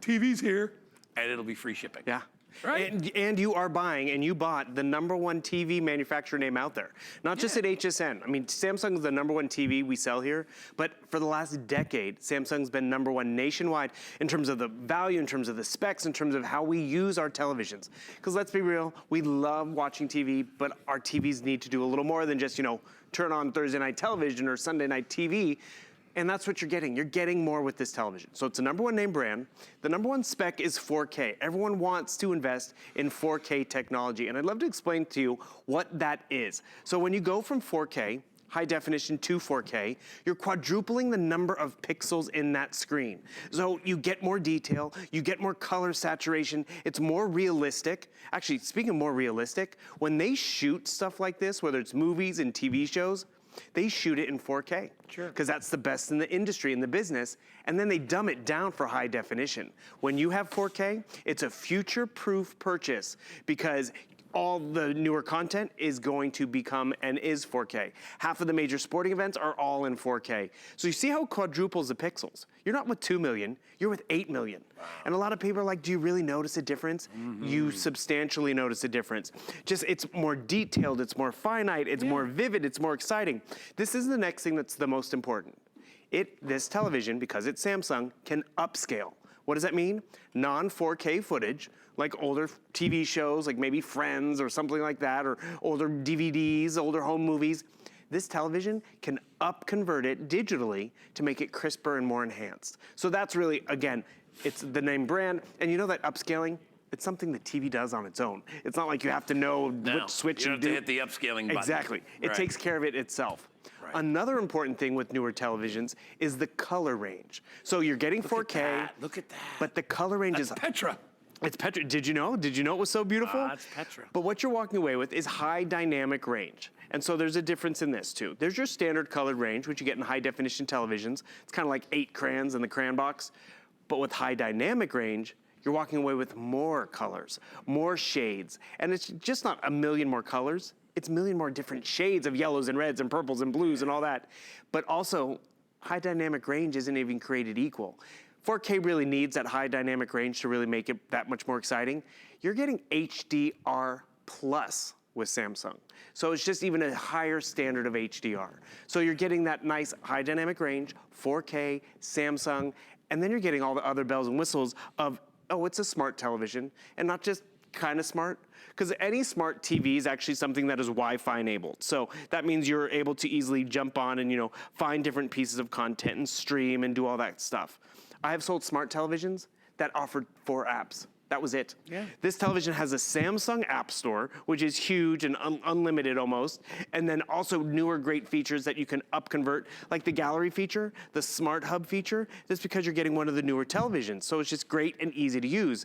TV's here, and it'll be free shipping. Yeah. Right. And you are buying, and you bought the #1 TV manufacturer name out there. Not just at HSN. I mean, Samsung is the #1 TV we sell here, but for the last decade, Samsung's been #1 nationwide in terms of the value, in terms of the specs, in terms of how we use our televisions. Because let's be real, we love watching TV, but our TVs need to do a little more than just, turn on Thursday night television or Sunday night TV. And that's what you're getting. You're getting more with this television. So it's a #1 name brand. The #1 spec is 4K. Everyone wants to invest in 4K technology. And I'd love to explain to you what that is. So when you go from 4K, high definition, to 4K, you're quadrupling the number of pixels in that screen. So you get more detail, you get more color saturation, it's more realistic. Actually, speaking of more realistic, when they shoot stuff like this, whether it's movies and TV shows, they shoot it in 4K. Sure. Because that's the best in the industry, in the business, and then they dumb it down for high definition. When you have 4K, it's a future-proof purchase because all the newer content is going to become and is 4K. Half of the major sporting events are all in 4K. So you see how it quadruples the pixels. You're not with 2 million, you're with 8 million. Wow. And a lot of people are like, do you really notice a difference? You substantially notice a difference. Just, it's more detailed, it's more finite, it's more vivid, it's more exciting. This is the next thing that's the most important. This television, because it's Samsung, can upscale. What does that mean? Non-4K footage, like older TV shows, like maybe Friends or something like that, or older DVDs, older home movies. This television can convert it digitally to make it crisper and more enhanced. So that's really, again, it's the name brand, and you know that upscaling, it's something that TV does on its own. It's not like you have to know which switch you do. You don't have to hit the upscaling button. Exactly. It takes care of it itself. Right. Another important thing with newer televisions is the color range. So you're getting 4K. Look at that. But the color range is Petra. It's Petra. Did you know? Did you know it was so beautiful? It's Petra. But what you're walking away with is high dynamic range. And so there's a difference in this too. There's your standard colored range, which you get in high definition televisions. It's kind of like 8 crayons in the crayon box. But with high dynamic range, you're walking away with more colors, more shades. And it's just not a million more colors. It's a million more different shades of yellows and reds and purples and blues and all that. But also, high dynamic range isn't even created equal. 4K really needs that high dynamic range to really make it that much more exciting. You're getting HDR plus with Samsung. So it's just even a higher standard of HDR. So you're getting that nice high dynamic range, 4K, Samsung, And then you're getting all the other bells and whistles of, oh, it's a smart television, and not just kind of smart, because any smart TV is actually something that is Wi-Fi enabled. So that means you're able to easily jump on and, you know, find different pieces of content and stream and do all that stuff. I have sold smart televisions that offered 4 apps. That was it. Yeah. This television has a Samsung App Store, which is huge and unlimited almost, and then also newer great features that you can upconvert, like the gallery feature, the Smart Hub feature. That's because you're getting one of the newer televisions, so it's just great and easy to use.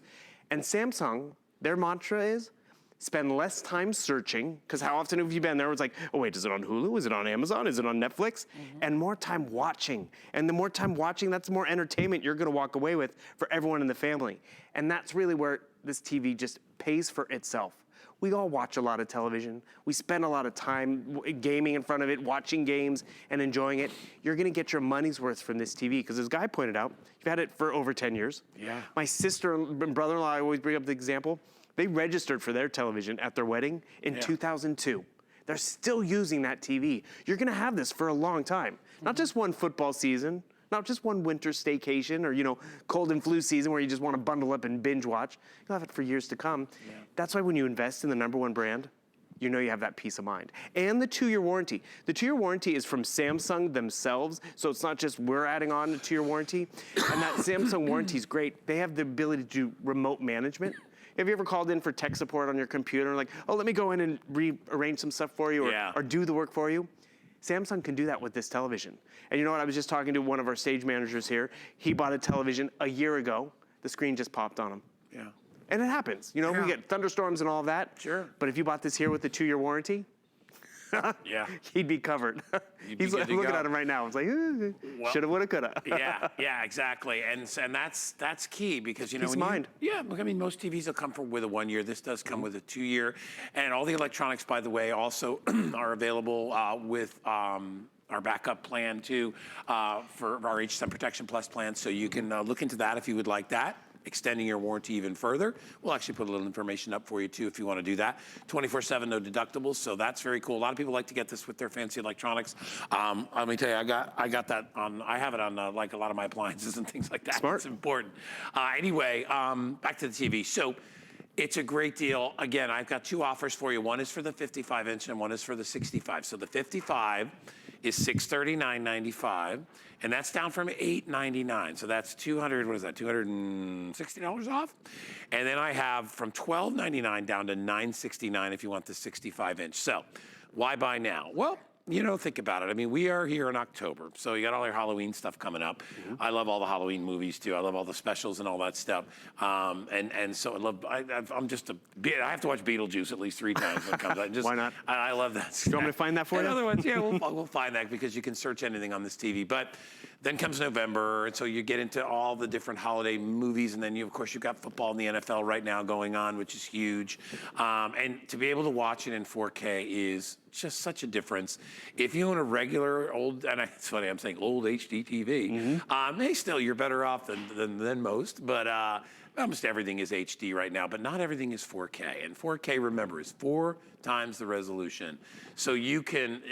And Samsung, their mantra is, spend less time searching, because how often have you been there? It's like, oh wait, is it on Hulu? Is it on Amazon? Is it on Netflix? And more time watching. And the more time watching, that's more entertainment you're gonna walk away with for everyone in the family. And that's really where this TV just pays for itself. We all watch a lot of television. We spend a lot of time gaming in front of it, watching games and enjoying it. You're gonna get your money's worth from this TV, because as Guy pointed out, you've had it for over 10 years. Yeah. My sister and brother-in-law, I always bring up the example, they registered for their television at their wedding in 2002. They're still using that TV. You're gonna have this for a long time. Not just one football season, not just one winter staycation or, you know, cold and flu season where you just wanna bundle up and binge watch. You'll have it for years to come. Yeah. That's why when you invest in the #1 brand, you know you have that peace of mind. And the 2-year warranty. The 2-year warranty is from Samsung themselves, so it's not just we're adding on a 2-year warranty. And that Samsung warranty is great. They have the ability to do remote management. Have you ever called in for tech support on your computer, like, oh, let me go in and rearrange some stuff for you or do the work for you? Samsung can do that with this television. And you know what, I was just talking to one of our stage managers here. He bought a television a year ago. The screen just popped on him. Yeah. And it happens. You know, we get thunderstorms and all of that. Sure. But if you bought this here with the 2-year warranty, Yeah. he'd be covered. He's good to looking go. at him right now. It's like, shoulda, woulda, coulda. Yeah, exactly. And that's key, because, you know, Peace of mind. look, I mean, most TVs will come with a 1 year. This does come with a 2-year. And all the electronics, by the way, also are available with our backup plan too, for our HSN Protection Plus plan. So you can look into that if you would like that, extending your warranty even further. We'll actually put a little information up for you too if you want to do that. 24/7, no deductibles, so that's very cool. A lot of people like to get this with their fancy electronics. Let me tell you, I got that on. I have it on like a lot of my appliances and things like that. Smart. It's important. Anyway, back to the TV. So it's a great deal. Again, I've got 2 offers for you. One is for the 55-inch and one is for the 65. So the 55 is $639.95, and that's down from $899. So that's $260 off. And then I have from $1299 down to $969 if you want the 65-inch. So why buy now? Well, you know, think about it. I mean, we are here in October, so you got all your Halloween stuff coming up. I love all the Halloween movies too. I love all the specials and all that stuff. And so I'm just I have to watch Beetlejuice at least 3 times when it comes out. Why not? I love that. Do you want me to find that for you? Otherwise, yeah, we'll find that, because you can search anything on this TV. But then comes November, and so you get into all the different holiday movies, and then of course, you've got football in the NFL right now going on, which is huge. And to be able to watch it in 4K is just such a difference. If you own a regular old, and it's funny, I'm saying old HD TV, hey, still, you're better off than most, but almost everything is HD right now, but not everything is 4K. And 4K, remember, is 4 times the resolution. So you can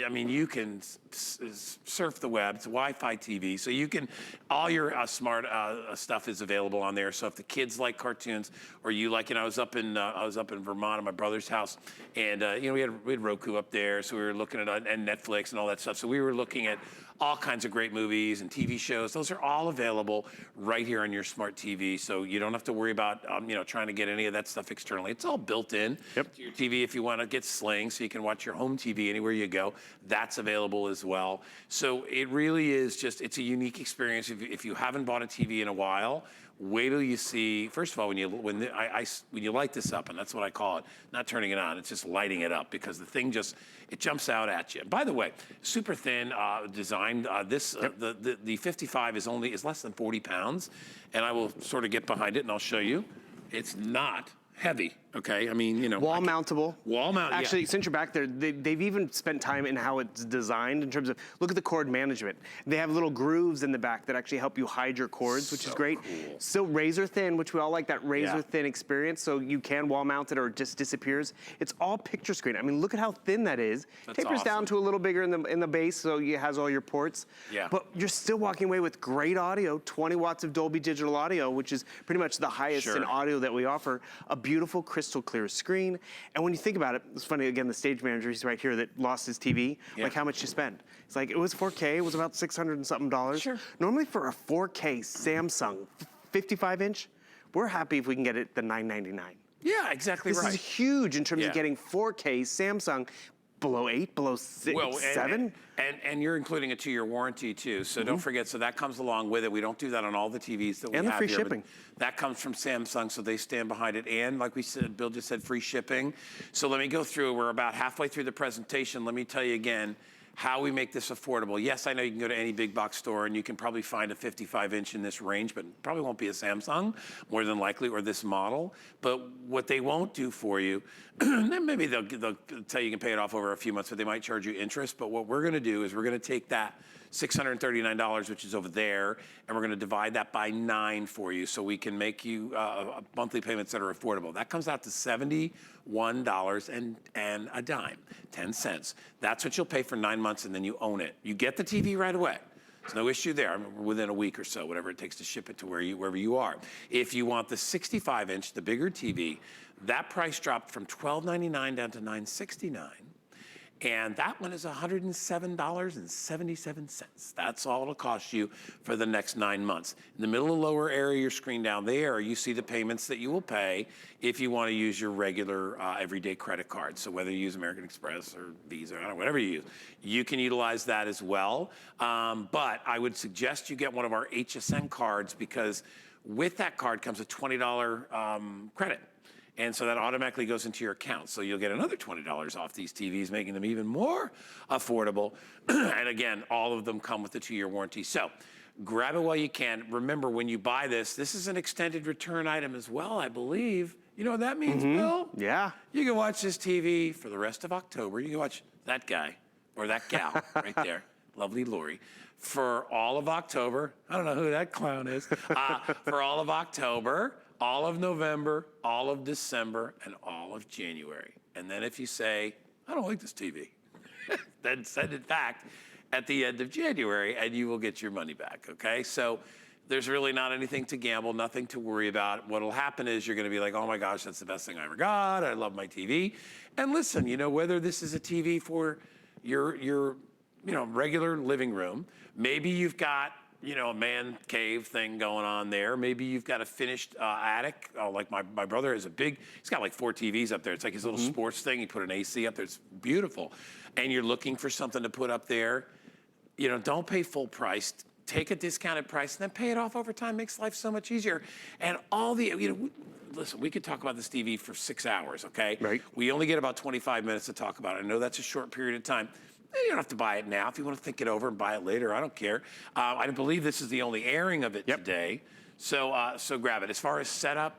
surf the web. It's Wi-Fi TV. So you can, all your smart stuff is available on there. So if the kids like cartoons, or you like, I was up in Vermont at my brother's house, and we had Roku up there, so we were looking at and Netflix and all that stuff. So we were looking at all kinds of great movies and TV shows. Those are all available right here on your smart TV. So you don't have to worry about trying to get any of that stuff externally. It's all built in to your TV. If you want to get Sling, so you can watch your home TV anywhere you go, that's available as well. So it really is it's a unique experience. If you haven't bought a TV in a while, wait till you see. First of all, when you light this up, and that's what I call it, not turning it on, it's just lighting it up, because the thing it jumps out at you. And by the way, super thin design. The 55 is less than 40 pounds, and I will sort of get behind it and I'll show you. It's not heavy Okay, I mean, you know. Wall mountable. Wall mount, Actually, yeah. since you're back there, they've even spent time in how it's designed in terms of, look at the cord management. They have little grooves in the back that actually help you hide your cords, which is great. Cool. Still razor thin, which we all like that razor thin experience, so you can wall mount it or it just disappears. It's all picture screen. I mean, look at how thin that is. That's Tapers down awesome. to a little bigger in the base, so it has all your ports. Yeah. But you're still walking away with great audio, 20 watts of Dolby Digital audio, which is pretty much the highest in audio that we offer. A beautiful crystal clear screen. And when you think about it, it's funny, again, the stage manager, he's right here, that lost his TV. Like, how much you spend? It's like, it was 4K, it was about $600 and something dollars. Sure. Normally for a 4K Samsung 55-inch, we're happy if we can get it the $999. Yeah, exactly This right. is huge in terms of getting 4K Samsung below 8, below 6, 7. And you're including a 2-year warranty too, so don't forget, so that comes along with it. We don't do that on all the TVs that we have And the free here, but shipping. that comes from Samsung, so they stand behind it. And like we said, Bill just said free shipping. So let me go through, we're about halfway through the presentation. Let me tell you again how we make this affordable. Yes, I know you can go to any big box store and you can probably find a 55-inch in this range, but probably won't be a Samsung, more than likely, or this model. But what they won't do for you, maybe they'll tell you can pay it off over a few months, but they might charge you interest. But what we're gonna do is we're gonna take that $639, which is over there, and we're gonna divide that by 9 for you so we can make you monthly payments that are affordable. That comes out to $71 and a dime, 10 cents. That's what you'll pay for 9 months, and then you own it. You get the TV right away. There's no issue there. I mean, within a week or so, whatever it takes to ship it to wherever you are. If you want the 65-inch, the bigger TV, that price dropped from $12.99 down to $9.69. And that one is $107.77. That's all it'll cost you for the next 9 months. In the middle of the lower area of your screen down there, you see the payments that you will pay if you want to use your regular everyday credit card. So whether you use American Express or Visa, I don't know, whatever you use, you can utilize that as well. But I would suggest you get one of our HSN cards, because with that card comes a $20 credit. And so that automatically goes into your account. So you'll get another $20 off these TVs, making them even more affordable. And again, all of them come with a 2-year warranty. So grab it while you can. Remember, when you buy this is an extended return item as well, I believe. You know what that means, Bill? Yeah. You can watch this TV for the rest of October. You can watch that guy or that gal right there, lovely Lori, for all of October. I don't know who that clown is. For all of October, all of November, all of December, and all of January. And then if you say, I don't like this TV, then send it back at the end of January and you will get your money back, okay? So there's really not anything to gamble, nothing to worry about. What'll happen is you're gonna be like, oh my gosh, that's the best thing I ever got. I love my TV. And listen, you know, whether this is a TV for your regular living room, maybe you've got, you know, a man cave thing going on there. Maybe you've got a finished attic. Like my brother has he's got like 4 TVs up there. It's like his little sports thing. He put an AC up there. It's beautiful. And you're looking for something to put up there. You know, don't pay full price. Take a discounted price and then pay it off over time. Makes life so much easier. And all the, listen, we could talk about this TV for 6 hours, okay? Right. We only get about 25 minutes to talk about it. I know that's a short period of time. You don't have to buy it now. If you want to think it over and buy it later, I don't care. I believe this is the only airing of it today. So grab it. As far as setup,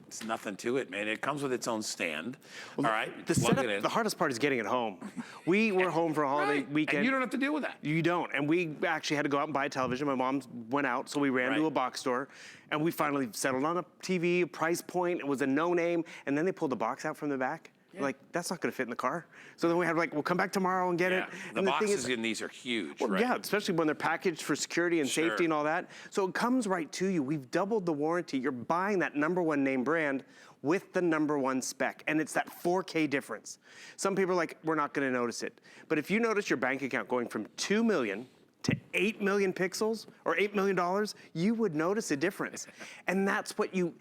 it's nothing to it, man. It comes with its own stand. All right, The plug setup, it in. the hardest part is getting it home. We were home for a holiday weekend. And you don't have to deal with that. You don't. And we actually had to go out and buy a television. My mom went out, so we ran to a box store. And we finally settled on a TV, a price point. It was a no-name. And then they pulled the box out from the back. Like, that's not going to fit in the car. So then we had we'll come back tomorrow and get it. The And boxes in these are huge, well, right? yeah, especially when they're packaged for security and safety and all that. So it comes right to you. We've doubled the warranty. You're buying that #1 name brand with the #1 spec, and it's that 4K difference. Some people are like, we're not going to notice it. But if you notice your bank account going from 2 million to 8 million pixels or $8 million, you would notice a difference. And that's what you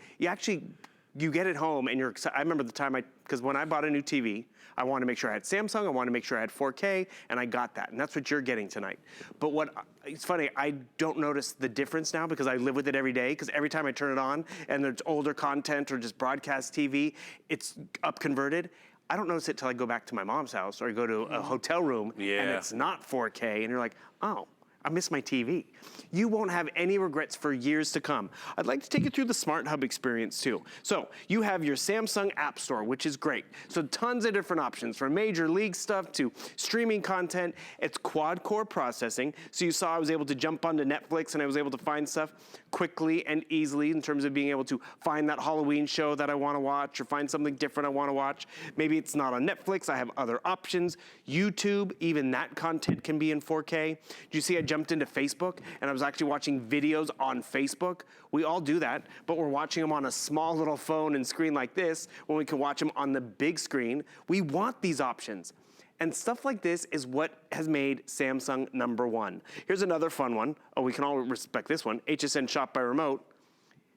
get it home and you're excited. I remember the time because when I bought a new TV, I wanted to make sure I had Samsung, I wanted to make sure I had 4K, and I got that. And that's what you're getting tonight. But it's funny, I don't notice the difference now because I live with it every day, because every time I turn it on and there's older content or just broadcast TV, it's up converted. I don't notice it till I go back to my mom's house or I go to a hotel room and it's not 4K, and you're like, oh. I miss my TV. You won't have any regrets for years to come. I'd like to take you through the Smart Hub experience too. So you have your Samsung App Store, which is great. So tons of different options from major league stuff to streaming content. It's quad core processing. So you saw I was able to jump onto Netflix and I was able to find stuff quickly and easily in terms of being able to find that Halloween show that I want to watch or find something different I want to watch. Maybe it's not on Netflix. I have other options. YouTube, even that content can be in 4K. Do you see I jumped into Facebook and I was actually watching videos on Facebook? We all do that, but we're watching them on a small little phone and screen like this when we can watch them on the big screen. We want these options. And stuff like this is what has made Samsung #1. Here's another fun one. Oh, we can all respect this one. HSN Shop by Remote.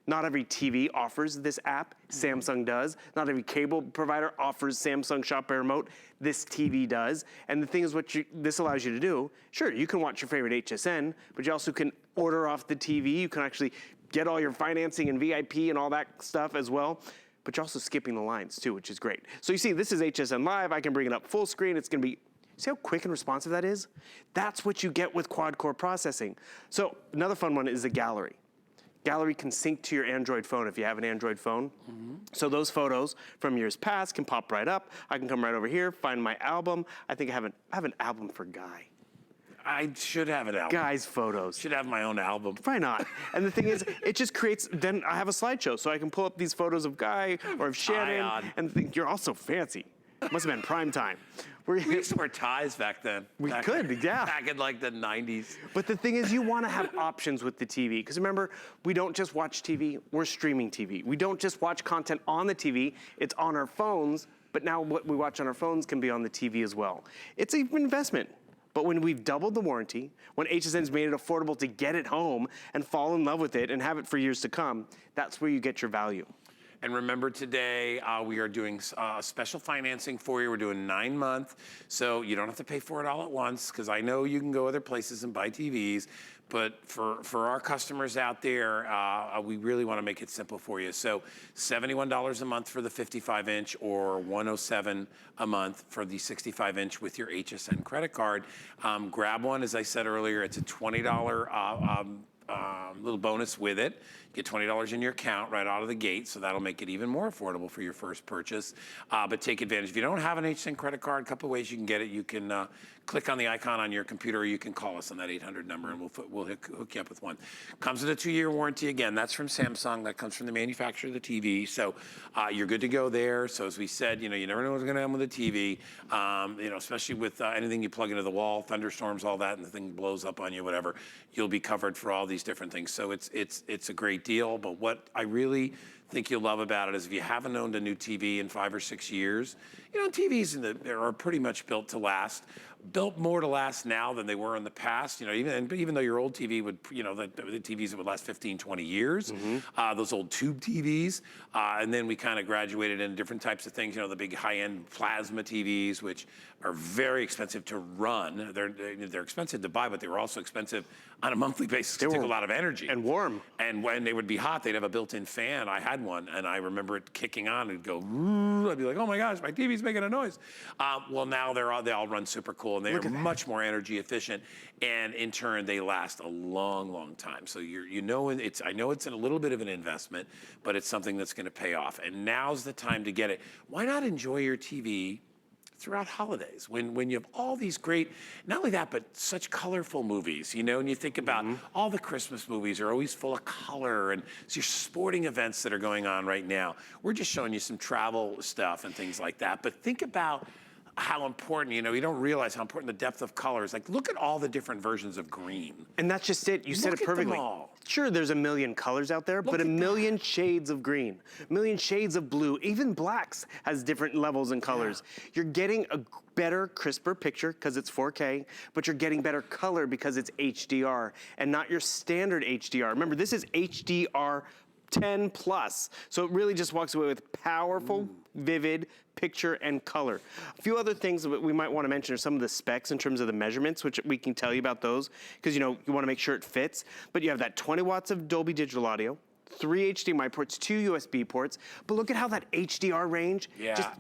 Not every TV offers this app. Samsung does. Not every cable provider offers Samsung Shop by Remote. This TV does. And the thing is what this allows you to do, sure, you can watch your favorite HSN, but you also can order off the TV. You can actually get all your financing and VIP and all that stuff as well. But you're also skipping the lines too, which is great. So you see, this is HSN Live. I can bring it up full screen. It's gonna be, see how quick and responsive that is? That's what you get with quad core processing. So another fun one is the gallery. Gallery can sync to your Android phone if you have an Android phone. So those photos from years past can pop right up. I can come right over here, find my album. I think I have an album for Guy. I should have an album. Guy's photos. Should have my own album. Why not? And the thing is, it just creates, then I have a slideshow, so I can pull up these photos of Guy or of Shannon and think, you're all so fancy. Must have been prime time. We used to wear ties back then. Back in like the 90s. But the thing is, you want to have options with the TV. Because remember, we don't just watch TV, we're streaming TV. We don't just watch content on the TV, it's on our phones. But now what we watch on our phones can be on the TV as well. It's an investment. But when we've doubled the warranty, when HSN's made it affordable to get it home and fall in love with it and have it for years to come, that's where you get your value. And remember today, we are doing special financing for you. We're doing 9-month, so you don't have to pay for it all at once, because I know you can go other places and buy TVs, but for our customers out there, we really want to make it simple for you. So $71 a month for the 55-inch or $107 a month for the 65-inch with your HSN credit card. Grab one, as I said earlier, it's a $20 little bonus with it. You get $20 in your account right out of the gate, so that'll make it even more affordable for your first purchase. But take advantage. If you don't have an HSN credit card, a couple of ways you can get it. You can click on the icon on your computer, or you can call us on that 800 number, and we'll hook you up with one. Comes with a 2-year warranty. Again, that's from Samsung. That comes from the manufacturer of the TV. So you're good to go there. So as we said, you never know what's going to happen with the TV. Especially with anything you plug into the wall, thunderstorms, all that, and the thing blows up on you, whatever. You'll be covered for all these different things. So it's a great deal. But what I really think you'll love about it is if you haven't owned a new TV in 5 or 6 years, TVs are pretty much built to last. Built more to last now than they were in the past. Even though your old TV would, the TVs that would last 15, 20 years, those old tube TVs, and then we kind of graduated into different types of things. The big high-end plasma TVs, which are very expensive to run. They're expensive to buy, but they were also expensive on a monthly basis. They take a lot of energy and warm. And when they would be hot, they'd have a built-in fan. I had one, and I remember it kicking on. It'd go. I'd be like, oh my gosh, my TV's making a noise. Well, now they all run super cool, and they are much more energy efficient, and in turn, they last a long, long time. So I know it's a little bit of an investment, but it's something that's going to pay off. And now's the time to get it. Why not enjoy your TV throughout holidays when you have all these great, not only that, but such colorful movies, and you think about all the Christmas movies are always full of color, and it's your sporting events that are going on right now. We're just showing you some travel stuff and things like that, but think about how important, you don't realize how important the depth of color is. Like, look at all the different versions of green. And that's just it. You said it perfectly. Look at them all. Sure, there's a million colors out there, but a million shades of green, a million shades of blue. Even blacks has different levels and colors. Yeah. You're getting a better, crisper picture because it's 4K, but you're getting better color because it's HDR and not your standard HDR. Remember, this is HDR 10 plus. So it really just walks away with powerful, vivid picture and color. A few other things that we might want to mention are some of the specs in terms of the measurements, which we can tell you about those because you want to make sure it fits. But you have that 20 watts of Dolby Digital audio, 3 HDMI ports, 2 USB ports, but look at how that HDR range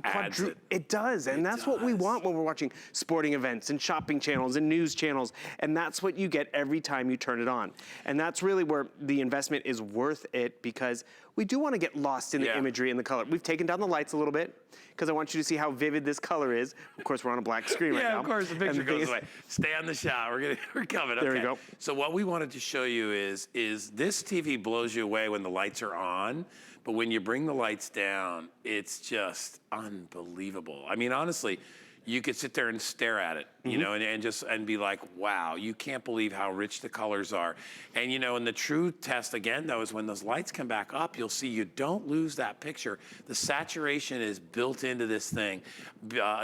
adds it. It does, and that's what we want when we're watching sporting events and shopping channels and news channels, and that's what you get every time you turn it on. And that's really where the investment is worth it, because we do want to get lost in the imagery and the color. We've taken down the lights a little bit because I want you to see how vivid this color is. Of course, we're on a black screen right now. Yeah, of course, the picture goes away. Stay on the shot. We're coming. There we go. So what we wanted to show you is this TV blows you away when the lights are on, but when you bring the lights down, it's just unbelievable. I mean, honestly, you could sit there and stare at it, you know, and be like, wow, you can't believe how rich the colors are. And you know, and the true test again though is when those lights come back up, you'll see you don't lose that picture. The saturation is built into this thing,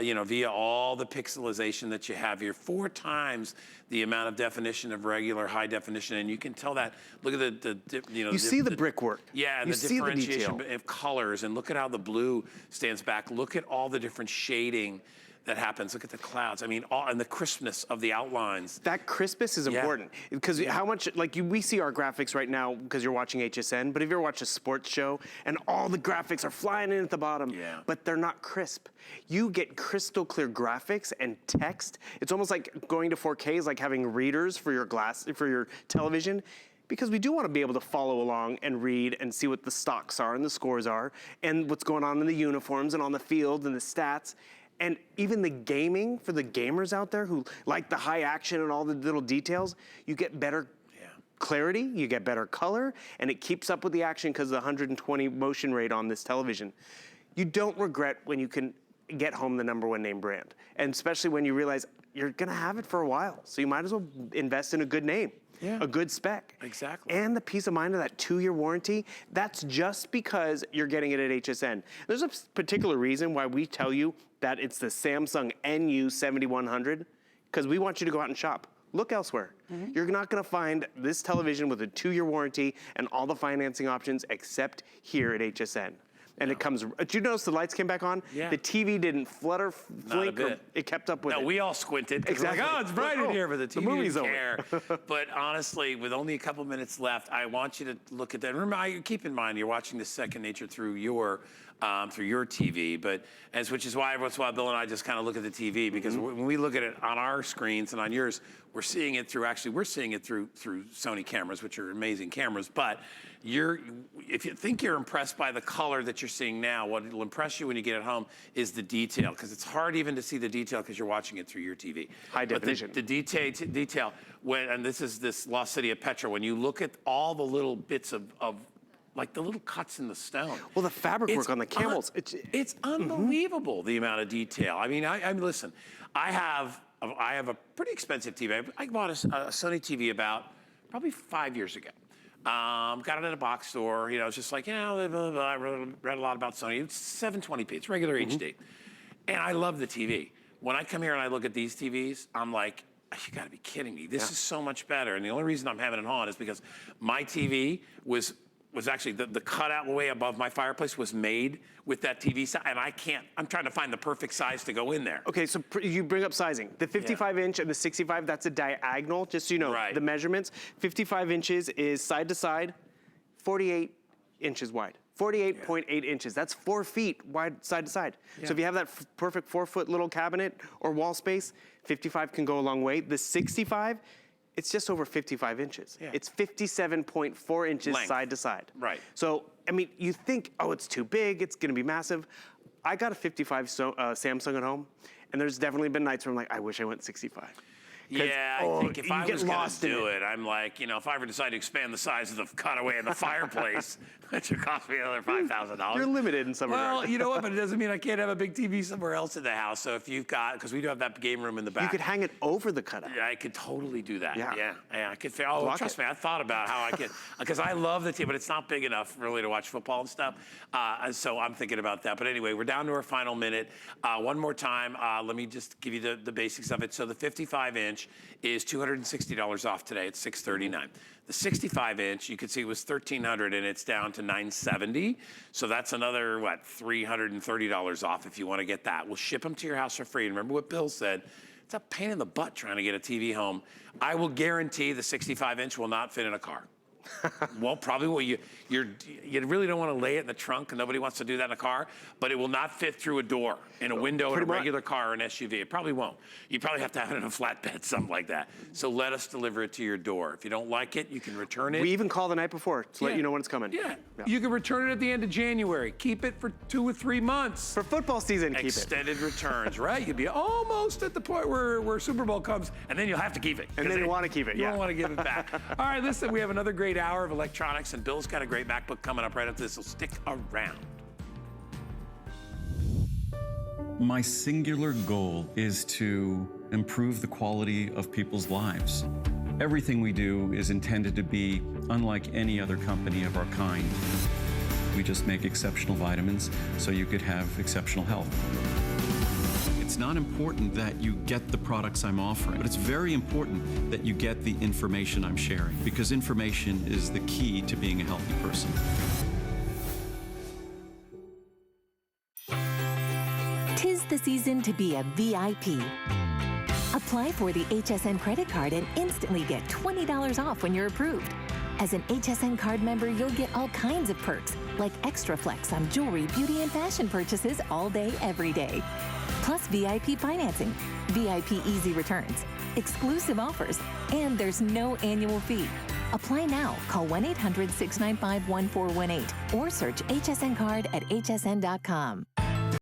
you know, via all the pixelization that you have here. 4 times the amount of definition of regular high definition, and you can tell that. Look at you see the brickwork. Yeah, and you the see differentiation the detail of colors, and look at how the blue stands back. Look at all the different shading that happens. Look at the clouds. I mean, and the crispness of the outlines. That crispness is important because how much, like we see our graphics right now because you're watching HSN, but if you ever watch a sports show and all the graphics are flying in at the bottom, but they're not crisp. You get crystal clear graphics and text. It's almost like going to 4K is like having readers for your for your television, because we do want to be able to follow along and read and see what the stocks are and the scores are and what's going on in the uniforms and on the field and the stats. And even the gaming, for the gamers out there who like the high action and all the little details, you get better clarity, you get better color, and it keeps up with the action because of the 120 motion rate on this television. You don't regret when you can get home the #1 name brand. And especially when you realize you're gonna have it for a while. So you might as well invest in a good name. A good spec. Exactly. And the peace of mind of that 2-year warranty, that's just because you're getting it at HSN. There's a particular reason why we tell you that it's the Samsung NU7100, because we want you to go out and shop. Look elsewhere. You're not gonna find this television with a 2-year warranty and all the financing options except here at HSN. And it comes, did you notice the lights came back on? Yeah. The TV didn't flutter, blink, or it kept up with it. No, we all squinted. Exactly. Like, oh, it's bright in here, but the TV movie's didn't over. care. But honestly, with only a couple minutes left, I want you to look at that. Remember, keep in mind, you're watching this Second Nature through your TV, which is why once in a while Bill and I just kind of look at the TV, because when we look at it on our screens and on yours, we're seeing it through Sony cameras, which are amazing cameras. But if you think you're impressed by the color that you're seeing now, what will impress you when you get it home is the detail, because it's hard even to see the detail because you're watching it through your TV. High definition. But the detail, and this is this Lost City of Petra, when you look at all the little bits of like the little cuts in the stone. Well, the fabric work on the camels. It's unbelievable, the amount of detail. I mean, I mean, listen, I have a pretty expensive TV. I bought a Sony TV about probably 5 years ago. Got it at a box store. You know, it's just like, you know, blah, blah, blah. I read a lot about Sony. It's 720p. It's regular HD. And I love the TV. When I come here and I look at these TVs, I'm like, you gotta be kidding me. This is so much better. And the only reason I'm having it on is because my TV was actually, the cutout way above my fireplace was made with that TV size, and I'm trying to find the perfect size to go in there. Okay, so you bring up sizing. The 55 inch and the 65, that's a diagonal, just so you know, the measurements. 55 inches is side to side, 48 inches wide. 48.8 inches, that's 4 feet wide side to side. So if you have that perfect 4-foot little cabinet or wall space, 55 can go a long way. The 65, it's just over 55 inches. It's 57.4 inches side to side. Right. So, I mean, you think, oh, it's too big, it's gonna be massive. I got a 55 Samsung at home, and there's definitely been nights where I'm like, I wish I went 65. Yeah, I think if I was gonna do it, I'm like, you know, if I ever decide to expand the size of the cutaway in the fireplace, that should cost me another $5,000. You're limited in some regards. Well, you know what, but it doesn't mean I can't have a big TV somewhere else in the house. So if you've got, because we do have that game room in the back. You could hang it over the cutout. Yeah, I could totally do that. Yeah. I could. Oh, trust me, I thought about how I could, because I love the TV, but it's not big enough really to watch football and stuff. So I'm thinking about that. But anyway, we're down to our final minute. One more time, let me just give you the basics of it. So the 55-inch is $260 off today. It's $639. The 65-inch, you can see, was $1,300, and it's down to $970. So that's another, what, $330 off if you want to get that. We'll ship them to your house for free. And remember what Bill said, it's a pain in the butt trying to get a TV home. I will guarantee the 65-inch will not fit in a car. Well, probably will. You really don't want to lay it in the trunk, and nobody wants to do that in a car, but it will not fit through a door in a window in a regular car or an SUV. It probably won't. You probably have to have it in a flatbed, something like that. So let us deliver it to your door. If you don't like it, you can return it. We even call the night before to let you know when it's coming. Yeah. You can return it at the end of January. Keep it for 2 or 3 months. For football season, keep it. Extended returns, right? You'll be almost at the point where Super Bowl comes, and then you'll have to keep it. And then you want to keep it, You don't want to give it back. All right, listen, we have another great hour of electronics, and Bill's got a great MacBook coming up right after this, so stick around. My singular goal is to improve the quality of people's lives. Everything we do is intended to be unlike any other company of our kind. We just make exceptional vitamins so you could have exceptional health. It's not important that you get the products I'm offering, but it's very important that you get the information I'm sharing, because information is the key to being a healthy person. Tis the season to be a VIP. Apply for the HSN credit card and instantly get $20 off when you're approved. As an HSN card member, you'll get all kinds of perks, like extra flex on jewelry, beauty, and fashion purchases all day, every day. Plus VIP financing, VIP easy returns, exclusive offers, and there's no annual fee. Apply now. Call 1-800-695-1418 or search HSN card at hsn.com.